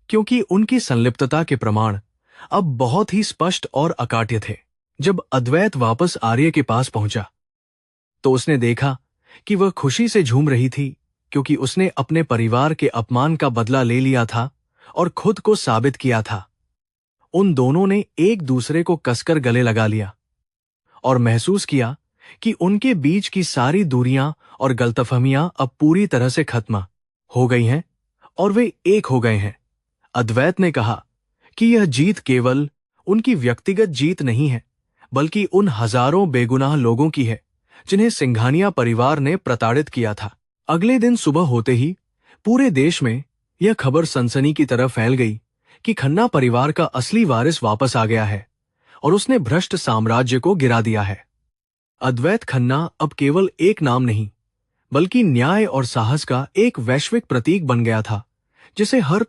क्योंकि उनकी संलिप्तता के प्रमाण अब बहुत ही स्पष्ट और अकाट्य थे। जब अद्वैत वापस आर्य के पास पहुंचा तो उसने देखा कि वह खुशी से झूम रही थी, क्योंकि उसने अपने परिवार के अपमान का बदला ले लिया था और खुद को साबित किया था। उन दोनों ने एक दूसरे को कसकर गले लगा लिया और महसूस किया कि उनके बीच की सारी दूरियां और गलतफहमियां अब पूरी तरह से खत्म हो गई हैं और वे एक हो गए हैं। अद्वैत ने कहा कि यह जीत केवल उनकी व्यक्तिगत जीत नहीं है, बल्कि उन हजारों बेगुनाह लोगों की है जिन्हें सिंघानिया परिवार ने प्रताड़ित किया था। अगले दिन सुबह होते ही पूरे देश में यह खबर सनसनी की तरह फैल गई कि खन्ना परिवार का असली वारिस वापस आ गया है और उसने भ्रष्ट साम्राज्य को गिरा दिया है। अद्वैत खन्ना अब केवल एक नाम नहीं, बल्कि न्याय और साहस का एक वैश्विक प्रतीक बन गया था, जिसे हर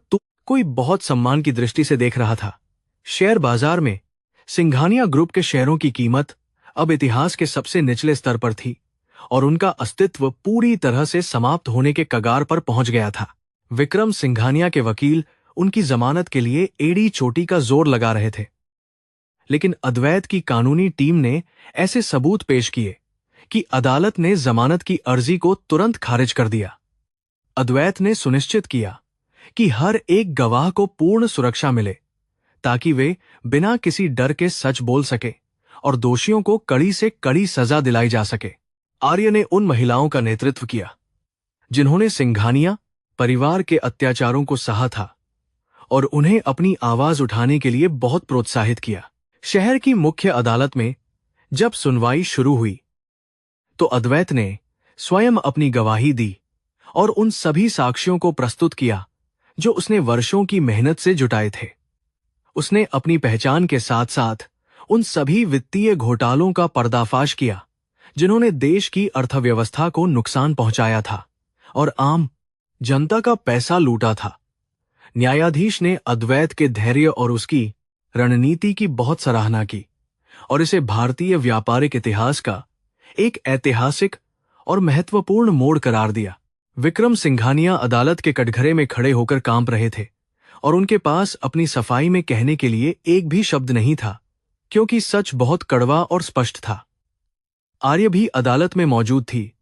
कोई बहुत सम्मान की दृष्टि से देख रहा था। शेयर बाजार में सिंघानिया ग्रुप के शेयरों की कीमत अब इतिहास के सबसे निचले स्तर पर थी और उनका अस्तित्व पूरी तरह से समाप्त होने के कगार पर पहुंच गया था। विक्रम सिंघानिया के वकील उनकी जमानत के लिए एड़ी चोटी का जोर लगा रहे थे, लेकिन अद्वैत की कानूनी टीम ने ऐसे सबूत पेश किए कि अदालत ने जमानत की अर्जी को तुरंत खारिज कर दिया। अद्वैत ने सुनिश्चित किया कि हर एक गवाह को पूर्ण सुरक्षा मिले ताकि वे बिना किसी डर के सच बोल सके और दोषियों को कड़ी से कड़ी सजा दिलाई जा सके। आर्य ने उन महिलाओं का नेतृत्व किया जिन्होंने सिंघानिया परिवार के अत्याचारों को सहा था और उन्हें अपनी आवाज उठाने के लिए बहुत प्रोत्साहित किया। शहर की मुख्य अदालत में जब सुनवाई शुरू हुई तो अद्वैत ने स्वयं अपनी गवाही दी और उन सभी साक्ष्यों को प्रस्तुत किया जो उसने वर्षों की मेहनत से जुटाए थे। उसने अपनी पहचान के साथ साथ उन सभी वित्तीय घोटालों का पर्दाफाश किया जिन्होंने देश की अर्थव्यवस्था को नुकसान पहुंचाया था और आम जनता का पैसा लूटा था। न्यायाधीश ने अद्वैत के धैर्य और उसकी रणनीति की बहुत सराहना की और इसे भारतीय व्यापारिक इतिहास का एक ऐतिहासिक और महत्वपूर्ण मोड़ करार दिया। विक्रम सिंघानिया अदालत के कटघरे में खड़े होकर कांप रहे थे और उनके पास अपनी सफाई में कहने के लिए एक भी शब्द नहीं था, क्योंकि सच बहुत कड़वा और स्पष्ट था। आर्य भी अदालत में मौजूद थी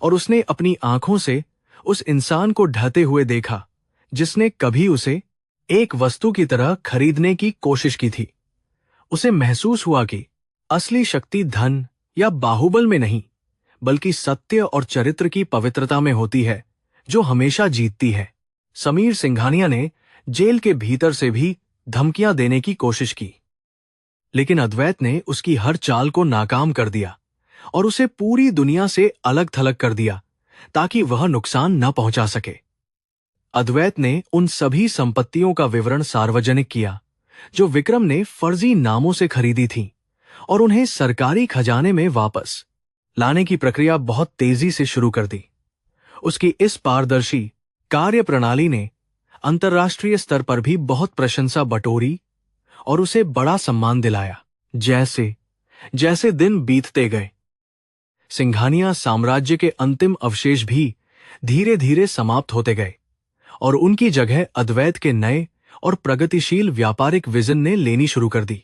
और उसने अपनी आंखों से उस इंसान को ढहते हुए देखा जिसने कभी उसे एक वस्तु की तरह खरीदने की कोशिश की थी। उसे महसूस हुआ कि असली शक्ति धन या बाहुबल में नहीं, बल्कि सत्य और चरित्र की पवित्रता में होती है, जो हमेशा जीतती है। समीर सिंघानिया ने जेल के भीतर से भी धमकियां देने की कोशिश की, लेकिन अद्वैत ने उसकी हर चाल को नाकाम कर दिया और उसे पूरी दुनिया से अलग थलग कर दिया ताकि वह नुकसान न पहुंचा सके। अद्वैत ने उन सभी संपत्तियों का विवरण सार्वजनिक किया जो विक्रम ने फर्जी नामों से खरीदी थीं और उन्हें सरकारी खजाने में वापस लाने की प्रक्रिया बहुत तेजी से शुरू कर दी। उसकी इस पारदर्शी कार्यप्रणाली ने अंतर्राष्ट्रीय स्तर पर भी बहुत प्रशंसा बटोरी और उसे बड़ा सम्मान दिलाया। जैसे जैसे दिन बीतते गए, सिंघानिया साम्राज्य के अंतिम अवशेष भी धीरे धीरे समाप्त होते गए और उनकी जगह अद्वैत के नए और प्रगतिशील व्यापारिक विजन ने लेनी शुरू कर दी।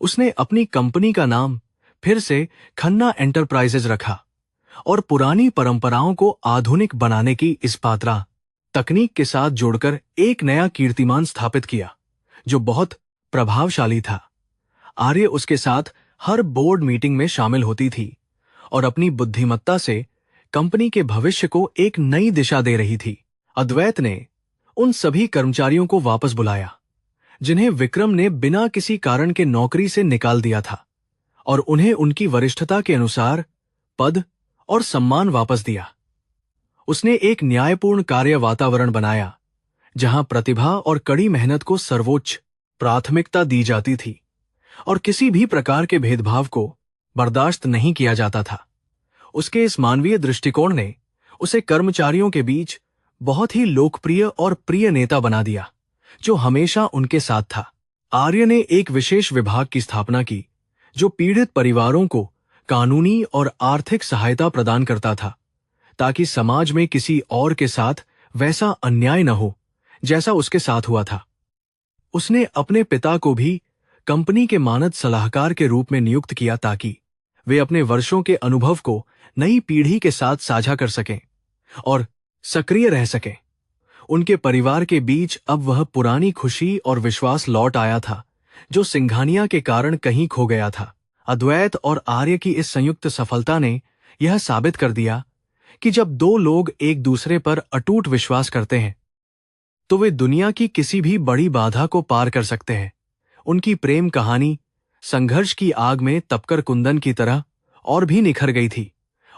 उसने अपनी कंपनी का नाम फिर से खन्ना एंटरप्राइजेज रखा और पुरानी परंपराओं को आधुनिक बनाने की इस्पातरा तकनीक के साथ जोड़कर एक नया कीर्तिमान स्थापित किया जो बहुत प्रभावशाली था। आर्य उसके साथ हर बोर्ड मीटिंग में शामिल होती थी और अपनी बुद्धिमत्ता से कंपनी के भविष्य को एक नई दिशा दे रही थी। अद्वैत ने उन सभी कर्मचारियों को वापस बुलाया जिन्हें विक्रम ने बिना किसी कारण के नौकरी से निकाल दिया था और उन्हें उनकी वरिष्ठता के अनुसार पद और सम्मान वापस दिया। उसने एक न्यायपूर्ण कार्य वातावरण बनाया जहां प्रतिभा और कड़ी मेहनत को सर्वोच्च प्राथमिकता दी जाती थी और किसी भी प्रकार के भेदभाव को बर्दाश्त नहीं किया जाता था। उसके इस मानवीय दृष्टिकोण ने उसे कर्मचारियों के बीच बहुत ही लोकप्रिय और प्रिय नेता बना दिया जो हमेशा उनके साथ था। आर्य ने एक विशेष विभाग की स्थापना की जो पीड़ित परिवारों को कानूनी और आर्थिक सहायता प्रदान करता था ताकि समाज में किसी और के साथ वैसा अन्याय न हो जैसा उसके साथ हुआ था। उसने अपने पिता को भी कंपनी के मानद सलाहकार के रूप में नियुक्त किया ताकि वे अपने वर्षों के अनुभव को नई पीढ़ी के साथ साझा कर सकें और सक्रिय रह सकें। उनके परिवार के बीच अब वह पुरानी खुशी और विश्वास लौट आया था जो सिंघानिया के कारण कहीं खो गया था। अद्वैत और आर्य की इस संयुक्त सफलता ने यह साबित कर दिया कि जब दो लोग एक दूसरे पर अटूट विश्वास करते हैं तो वे दुनिया की किसी भी बड़ी बाधा को पार कर सकते हैं। उनकी प्रेम कहानी संघर्ष की आग में तपकर कुंदन की तरह और भी निखर गई थी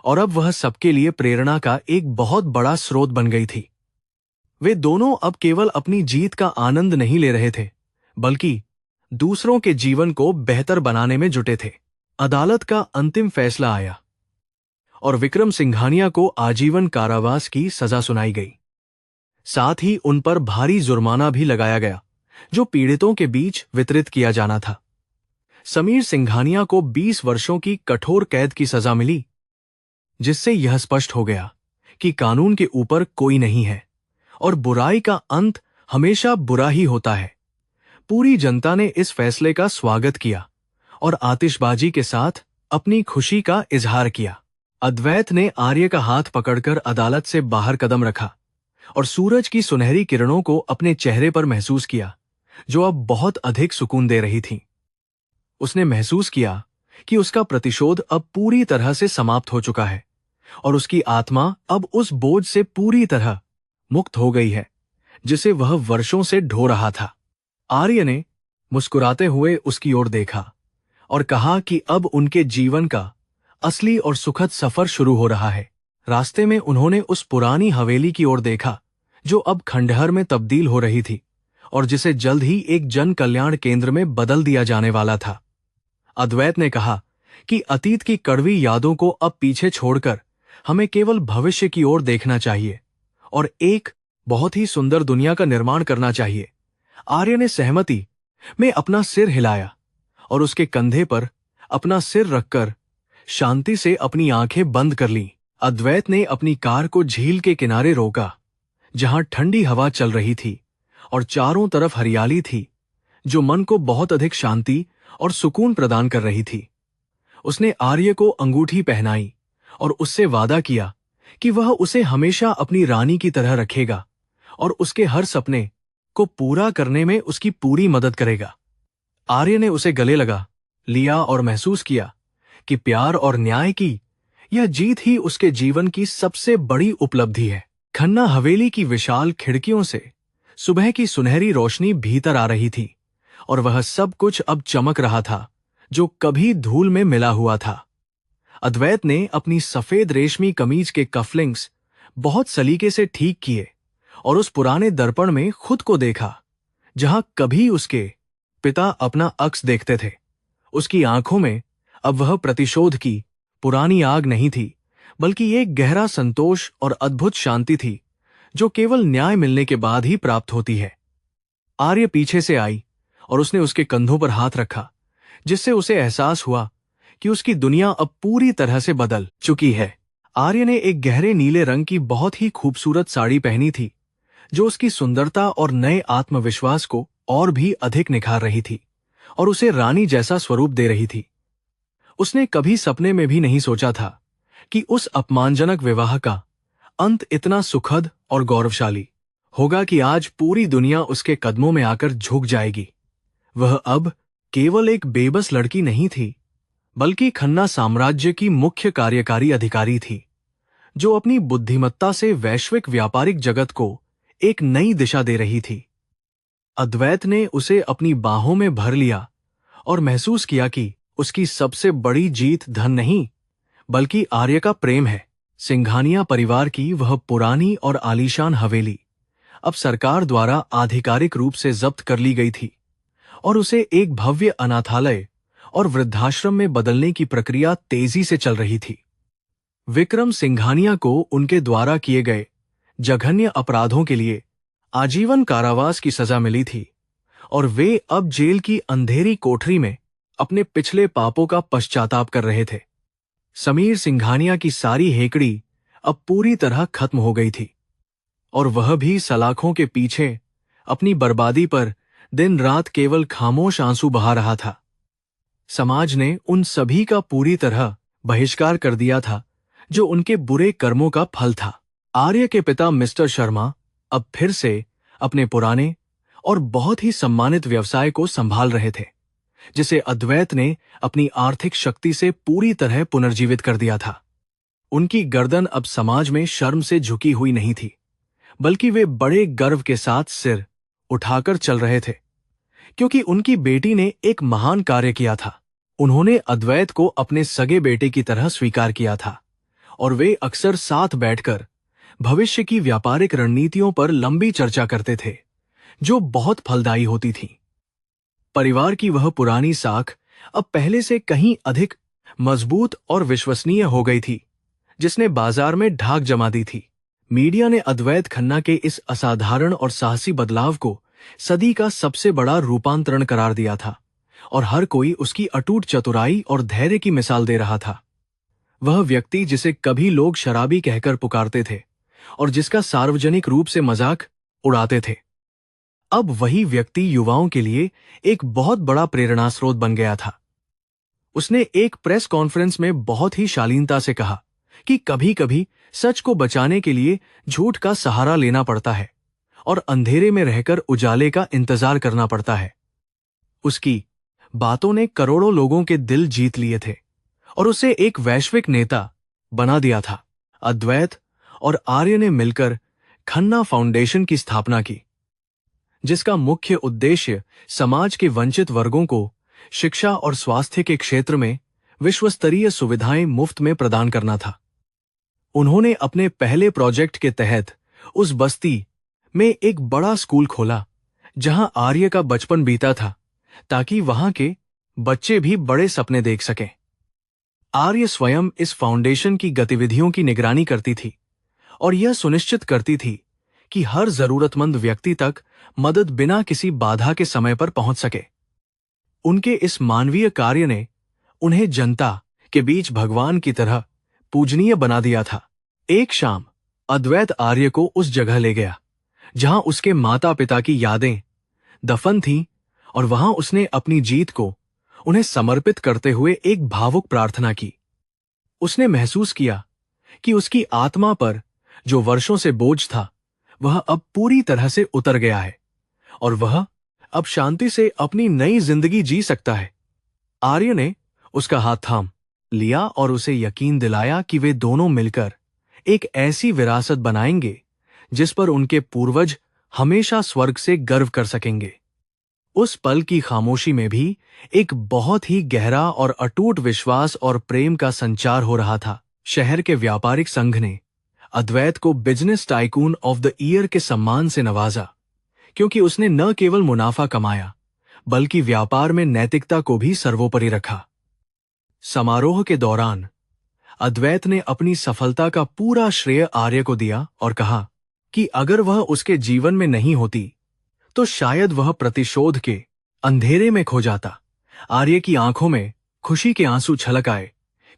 और अब वह सबके लिए प्रेरणा का एक बहुत बड़ा स्रोत बन गई थी। वे दोनों अब केवल अपनी जीत का आनंद नहीं ले रहे थे बल्कि दूसरों के जीवन को बेहतर बनाने में जुटे थे। अदालत का अंतिम फैसला आया और विक्रम सिंघानिया को आजीवन कारावास की सजा सुनाई गई। साथ ही उन पर भारी जुर्माना भी लगाया गया जो पीड़ितों के बीच वितरित किया जाना था। समीर सिंघानिया को 20 वर्षों की कठोर कैद की सजा मिली जिससे यह स्पष्ट हो गया कि कानून के ऊपर कोई नहीं है और बुराई का अंत हमेशा बुरा ही होता है। पूरी जनता ने इस फैसले का स्वागत किया और आतिशबाजी के साथ अपनी खुशी का इजहार किया। अद्वैत ने आर्य का हाथ पकड़कर अदालत से बाहर कदम रखा और सूरज की सुनहरी किरणों को अपने चेहरे पर महसूस किया जो अब बहुत अधिक सुकून दे रही थीं। उसने महसूस किया कि उसका प्रतिशोध अब पूरी तरह से समाप्त हो चुका है और उसकी आत्मा अब उस बोझ से पूरी तरह मुक्त हो गई है जिसे वह वर्षों से ढो रहा था। आर्य ने मुस्कुराते हुए उसकी ओर देखा और कहा कि अब उनके जीवन का असली और सुखद सफर शुरू हो रहा है। रास्ते में उन्होंने उस पुरानी हवेली की ओर देखा जो अब खंडहर में तब्दील हो रही थी और जिसे जल्द ही एक जन कल्याण केंद्र में बदल दिया जाने वाला था। अद्वैत ने कहा कि अतीत की कड़वी यादों को अब पीछे छोड़कर हमें केवल भविष्य की ओर देखना चाहिए और एक बहुत ही सुंदर दुनिया का निर्माण करना चाहिए। आर्य ने सहमति में अपना सिर हिलाया और उसके कंधे पर अपना सिर रखकर शांति से अपनी आंखें बंद कर लीं। अद्वैत ने अपनी कार को झील के किनारे रोका, जहां ठंडी हवा चल रही थी और चारों तरफ हरियाली थी, जो मन को बहुत अधिक शांति और सुकून प्रदान कर रही थी। उसने आर्य को अंगूठी पहनाई और उससे वादा किया कि वह उसे हमेशा अपनी रानी की तरह रखेगा और उसके हर सपने को पूरा करने में उसकी पूरी मदद करेगा। आर्य ने उसे गले लगा लिया और महसूस किया कि प्यार और न्याय की यह जीत ही उसके जीवन की सबसे बड़ी उपलब्धि है। खन्ना हवेली की विशाल खिड़कियों से सुबह की सुनहरी रोशनी भीतर आ रही थी और वह सब कुछ अब चमक रहा था जो कभी धूल में मिला हुआ था। अद्वैत ने अपनी सफेद रेशमी कमीज के कफलिंग्स बहुत सलीके से ठीक किए और उस पुराने दर्पण में खुद को देखा जहां कभी उसके पिता अपना अक्स देखते थे। उसकी आंखों में अब वह प्रतिशोध की पुरानी आग नहीं थी, बल्कि एक गहरा संतोष और अद्भुत शांति थी जो केवल न्याय मिलने के बाद ही प्राप्त होती है। आर्य पीछे से आई और उसने उसके कंधों पर हाथ रखा, जिससे उसे एहसास हुआ कि उसकी दुनिया अब पूरी तरह से बदल चुकी है। आर्य ने एक गहरे नीले रंग की बहुत ही खूबसूरत साड़ी पहनी थी, जो उसकी सुंदरता और नए आत्मविश्वास को और भी अधिक निखार रही थी और उसे रानी जैसा स्वरूप दे रही थी। उसने कभी सपने में भी नहीं सोचा था कि उस अपमानजनक विवाह का अंत इतना सुखद और गौरवशाली होगा कि आज पूरी दुनिया उसके कदमों में आकर झुक जाएगी। वह अब केवल एक बेबस लड़की नहीं थी, बल्कि खन्ना साम्राज्य की मुख्य कार्यकारी अधिकारी थी, जो अपनी बुद्धिमत्ता से वैश्विक व्यापारिक जगत को एक नई दिशा दे रही थी। अद्वैत ने उसे अपनी बाहों में भर लिया और महसूस किया कि उसकी सबसे बड़ी जीत धन नहीं, बल्कि आर्य का प्रेम है। सिंघानिया परिवार की वह पुरानी और आलीशान हवेली अब सरकार द्वारा आधिकारिक रूप से जब्त कर ली गई थी और उसे एक भव्य अनाथालय और वृद्धाश्रम में बदलने की प्रक्रिया तेजी से चल रही थी। विक्रम सिंघानिया को उनके द्वारा किए गए जघन्य अपराधों के लिए आजीवन कारावास की सजा मिली थी और वे अब जेल की अंधेरी कोठरी में अपने पिछले पापों का पश्चाताप कर रहे थे। समीर सिंघानिया की सारी हेकड़ी अब पूरी तरह खत्म हो गई थी और वह भी सलाखों के पीछे अपनी बर्बादी पर दिन रात केवल खामोश आंसू बहा रहा था। समाज ने उन सभी का पूरी तरह बहिष्कार कर दिया था जो उनके बुरे कर्मों का फल था। आर्य के पिता मिस्टर शर्मा अब फिर से अपने पुराने और बहुत ही सम्मानित व्यवसाय को संभाल रहे थे, जिसे अद्वैत ने अपनी आर्थिक शक्ति से पूरी तरह पुनर्जीवित कर दिया था। उनकी गर्दन अब समाज में शर्म से झुकी हुई नहीं थी, बल्कि वे बड़े गर्व के साथ सिर उठाकर चल रहे थे, क्योंकि उनकी बेटी ने एक महान कार्य किया था। उन्होंने अद्वैत को अपने सगे बेटे की तरह स्वीकार किया था और वे अक्सर साथ बैठकर भविष्य की व्यापारिक रणनीतियों पर लंबी चर्चा करते थे, जो बहुत फलदायी होती थी। परिवार की वह पुरानी साख अब पहले से कहीं अधिक मजबूत और विश्वसनीय हो गई थी, जिसने बाजार में ढाक जमा दी थी। मीडिया ने अद्वैत खन्ना के इस असाधारण और साहसी बदलाव को सदी का सबसे बड़ा रूपांतरण करार दिया था और हर कोई उसकी अटूट चतुराई और धैर्य की मिसाल दे रहा था। वह व्यक्ति जिसे कभी लोग शराबी कहकर पुकारते थे और जिसका सार्वजनिक रूप से मजाक उड़ाते थे, अब वही व्यक्ति युवाओं के लिए एक बहुत बड़ा प्रेरणा स्रोत बन गया था। उसने एक प्रेस कॉन्फ्रेंस में बहुत ही शालीनता से कहा कि कभी-कभी सच को बचाने के लिए झूठ का सहारा लेना पड़ता है और अंधेरे में रहकर उजाले का इंतजार करना पड़ता है। उसकी बातों ने करोड़ों लोगों के दिल जीत लिए थे और उसे एक वैश्विक नेता बना दिया था। अद्वैत और आर्य ने मिलकर खन्ना फाउंडेशन की स्थापना की, जिसका मुख्य उद्देश्य समाज के वंचित वर्गों को शिक्षा और स्वास्थ्य के क्षेत्र में विश्वस्तरीय सुविधाएं मुफ्त में प्रदान करना था। उन्होंने अपने पहले प्रोजेक्ट के तहत उस बस्ती में एक बड़ा स्कूल खोला, जहां आर्य का बचपन बीता था, ताकि वहां के बच्चे भी बड़े सपने देख सकें। आर्य स्वयं इस फाउंडेशन की गतिविधियों की निगरानी करती थी और यह सुनिश्चित करती थी कि हर जरूरतमंद व्यक्ति तक मदद बिना किसी बाधा के समय पर पहुंच सके। उनके इस मानवीय कार्य ने उन्हें जनता के बीच भगवान की तरह पूजनीय बना दिया था। एक शाम अद्वैत आर्य को उस जगह ले गया जहां उसके माता पिता की यादें दफन थीं, और वहां उसने अपनी जीत को उन्हें समर्पित करते हुए एक भावुक प्रार्थना की। उसने महसूस किया कि उसकी आत्मा पर जो वर्षों से बोझ था, वह अब पूरी तरह से उतर गया है और वह अब शांति से अपनी नई जिंदगी जी सकता है। आर्य ने उसका हाथ थाम लिया और उसे यकीन दिलाया कि वे दोनों मिलकर एक ऐसी विरासत बनाएंगे जिस पर उनके पूर्वज हमेशा स्वर्ग से गर्व कर सकेंगे। उस पल की खामोशी में भी एक बहुत ही गहरा और अटूट विश्वास और प्रेम का संचार हो रहा था। शहर के व्यापारिक संघ ने अद्वैत को business tycoon of the year के सम्मान से नवाजा, क्योंकि उसने न केवल मुनाफा कमाया बल्कि व्यापार में नैतिकता को भी सर्वोपरि रखा। समारोह के दौरान अद्वैत ने अपनी सफलता का पूरा श्रेय आर्य को दिया और कहा कि अगर वह उसके जीवन में नहीं होती तो शायद वह प्रतिशोध के अंधेरे में खो जाता। आर्य की आंखों में खुशी के आंसू छलक आए,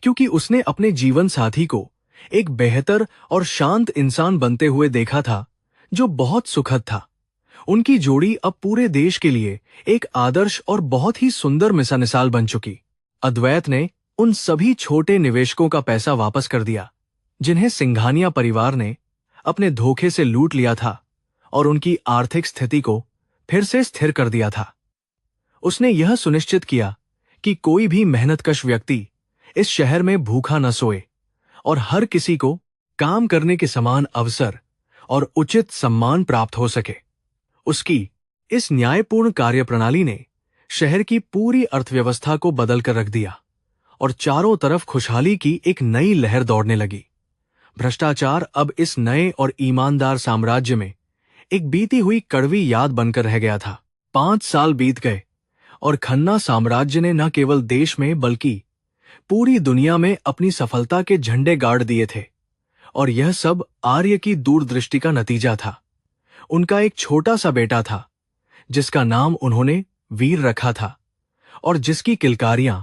क्योंकि उसने अपने जीवन साथी को एक बेहतर और शांत इंसान बनते हुए देखा था जो बहुत सुखद था। उनकी जोड़ी अब पूरे देश के लिए एक आदर्श और बहुत ही सुंदर मिसाल बन चुकी। अद्वैत ने उन सभी छोटे निवेशकों का पैसा वापस कर दिया जिन्हें सिंघानिया परिवार ने अपने धोखे से लूट लिया था, और उनकी आर्थिक स्थिति को फिर से स्थिर कर दिया था। उसने यह सुनिश्चित किया कि कोई भी मेहनतकश व्यक्ति इस शहर में भूखा न सोए और हर किसी को काम करने के समान अवसर और उचित सम्मान प्राप्त हो सके। उसकी इस न्यायपूर्ण कार्यप्रणाली ने शहर की पूरी अर्थव्यवस्था को बदल कर रख दिया और चारों तरफ खुशहाली की एक नई लहर दौड़ने लगी। भ्रष्टाचार अब इस नए और ईमानदार साम्राज्य में एक बीती हुई कड़वी याद बनकर रह गया था। 5 साल बीत गए और खन्ना साम्राज्य ने न केवल देश में बल्कि पूरी दुनिया में अपनी सफलता के झंडे गाड़ दिए थे, और यह सब आर्य की दूरदृष्टि का नतीजा था। उनका एक छोटा सा बेटा था जिसका नाम उन्होंने वीर रखा था और जिसकी किलकारियां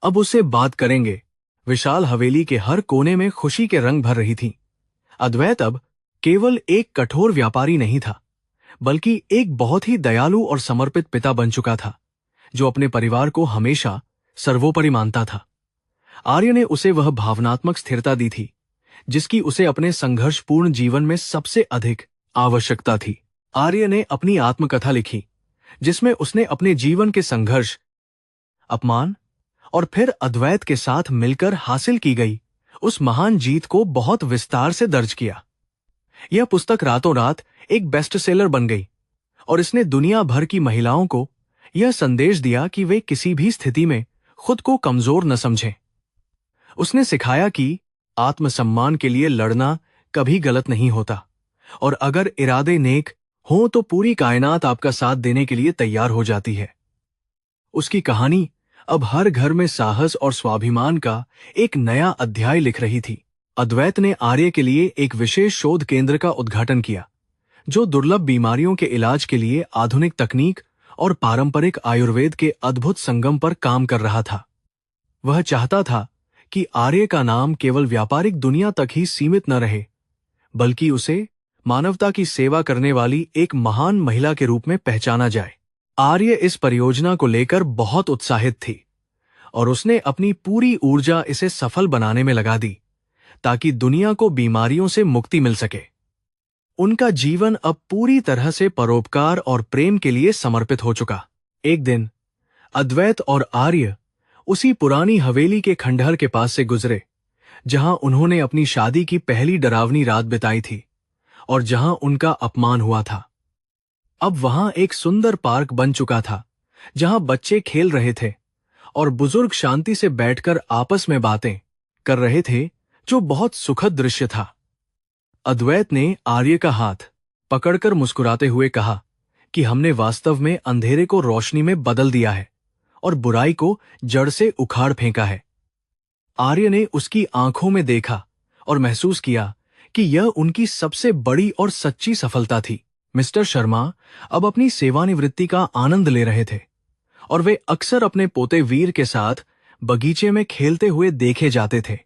अब उसे बात करेंगे विशाल हवेली के हर कोने में खुशी के रंग भर रही थीं। अद्वैत अब केवल एक कठोर व्यापारी नहीं था, बल्कि एक बहुत ही दयालु और समर्पित पिता बन चुका था जो अपने परिवार को हमेशा सर्वोपरि मानता था। आर्य ने उसे वह भावनात्मक स्थिरता दी थी जिसकी उसे अपने संघर्षपूर्ण जीवन में सबसे अधिक आवश्यकता थी। आर्य ने अपनी आत्मकथा लिखी जिसमें उसने अपने जीवन के संघर्ष, अपमान और फिर अद्वैत के साथ मिलकर हासिल की गई उस महान जीत को बहुत विस्तार से दर्ज किया। यह पुस्तक रातों रात एक बेस्टसेलर बन गई और इसने दुनिया भर की महिलाओं को यह संदेश दिया कि वे किसी भी स्थिति में खुद को कमजोर न समझें। उसने सिखाया कि आत्मसम्मान के लिए लड़ना कभी गलत नहीं होता, और अगर इरादे नेक हों तो पूरी कायनात आपका साथ देने के लिए तैयार हो जाती है। उसकी कहानी अब हर घर में साहस और स्वाभिमान का एक नया अध्याय लिख रही थी। अद्वैत ने आर्य के लिए एक विशेष शोध केंद्र का उद्घाटन किया जो दुर्लभ बीमारियों के इलाज के लिए आधुनिक तकनीक और पारंपरिक आयुर्वेद के अद्भुत संगम पर काम कर रहा था। वह चाहता था कि आर्य का नाम केवल व्यापारिक दुनिया तक ही सीमित न रहे, बल्कि उसे मानवता की सेवा करने वाली एक महान महिला के रूप में पहचाना जाए। आर्य इस परियोजना को लेकर बहुत उत्साहित थी और उसने अपनी पूरी ऊर्जा इसे सफल बनाने में लगा दी ताकि दुनिया को बीमारियों से मुक्ति मिल सके। उनका जीवन अब पूरी तरह से परोपकार और प्रेम के लिए समर्पित हो चुका। एक दिन अद्वैत और आर्य उसी पुरानी हवेली के खंडहर के पास से गुजरे जहां उन्होंने अपनी शादी की पहली डरावनी रात बिताई थी और जहां उनका अपमान हुआ था। अब वहां एक सुंदर पार्क बन चुका था जहां बच्चे खेल रहे थे और बुजुर्ग शांति से बैठकर आपस में बातें कर रहे थे, जो बहुत सुखद दृश्य था। अद्वैत ने आर्य का हाथ पकड़कर मुस्कुराते हुए कहा कि हमने वास्तव में अंधेरे को रोशनी में बदल दिया है और बुराई को जड़ से उखाड़ फेंका है। आर्य ने उसकी आंखों में देखा और महसूस किया कि यह उनकी सबसे बड़ी और सच्ची सफलता थी। मिस्टर शर्मा अब अपनी सेवानिवृत्ति का आनंद ले रहे थे और वे अक्सर अपने पोते वीर के साथ बगीचे में खेलते हुए देखे जाते थे,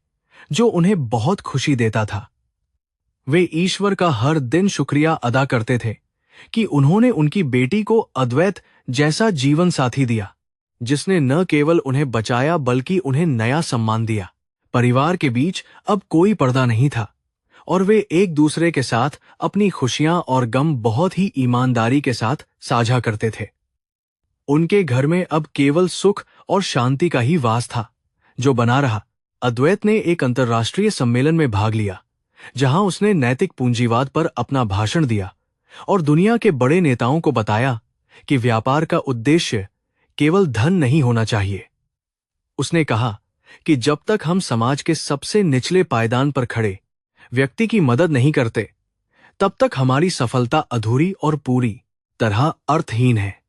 जो उन्हें बहुत खुशी देता था। वे ईश्वर का हर दिन शुक्रिया अदा करते थे कि उन्होंने उनकी बेटी को अद्वैत जैसा जीवन साथी दिया, जिसने न केवल उन्हें बचाया बल्कि उन्हें नया सम्मान दिया। परिवार के बीच अब कोई पर्दा नहीं था और वे एक दूसरे के साथ अपनी खुशियां और गम बहुत ही ईमानदारी के साथ साझा करते थे। उनके घर में अब केवल सुख और शांति का ही वास था, जो बना रहा। अद्वैत ने एक अंतर्राष्ट्रीय सम्मेलन में भाग लिया, जहां उसने नैतिक पूंजीवाद पर अपना भाषण दिया और दुनिया के बड़े नेताओं को बताया कि व्यापार का उद्देश्य केवल धन नहीं होना चाहिए। उसने कहा कि जब तक हम समाज के सबसे निचले पायदान पर खड़े व्यक्ति की मदद नहीं करते, तब तक हमारी सफलता अधूरी और पूरी तरह अर्थहीन है।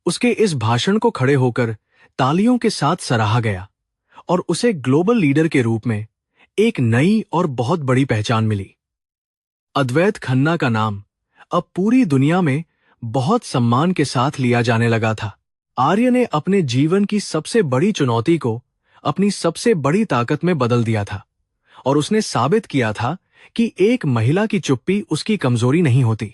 उसके इस भाषण को खड़े होकर तालियों के साथ सराहा गया और उसे ग्लोबल लीडर के रूप में एक नई और बहुत बड़ी पहचान मिली। अद्वैत खन्ना का नाम अब पूरी दुनिया में बहुत सम्मान के साथ लिया जाने लगा था। आर्य ने अपने जीवन की सबसे बड़ी चुनौती को अपनी सबसे बड़ी ताकत में बदल दिया था और उसने साबित किया था कि एक महिला की चुप्पी उसकी कमजोरी नहीं होती।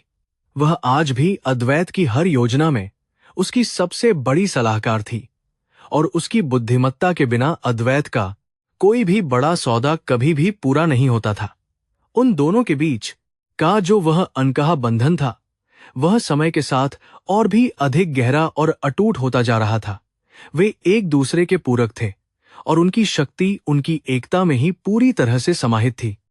वह आज भी अद्वैत की हर योजना में उसकी सबसे बड़ी सलाहकार थी और उसकी बुद्धिमत्ता के बिना अद्वैत का कोई भी बड़ा सौदा कभी भी पूरा नहीं होता था। उन दोनों के बीच का जो वह अनकहा बंधन था, वह समय के साथ और भी अधिक गहरा और अटूट होता जा रहा था। वे एक दूसरे के पूरक थे और उनकी शक्ति उनकी एकता में ही पूरी तरह से समाहित थी।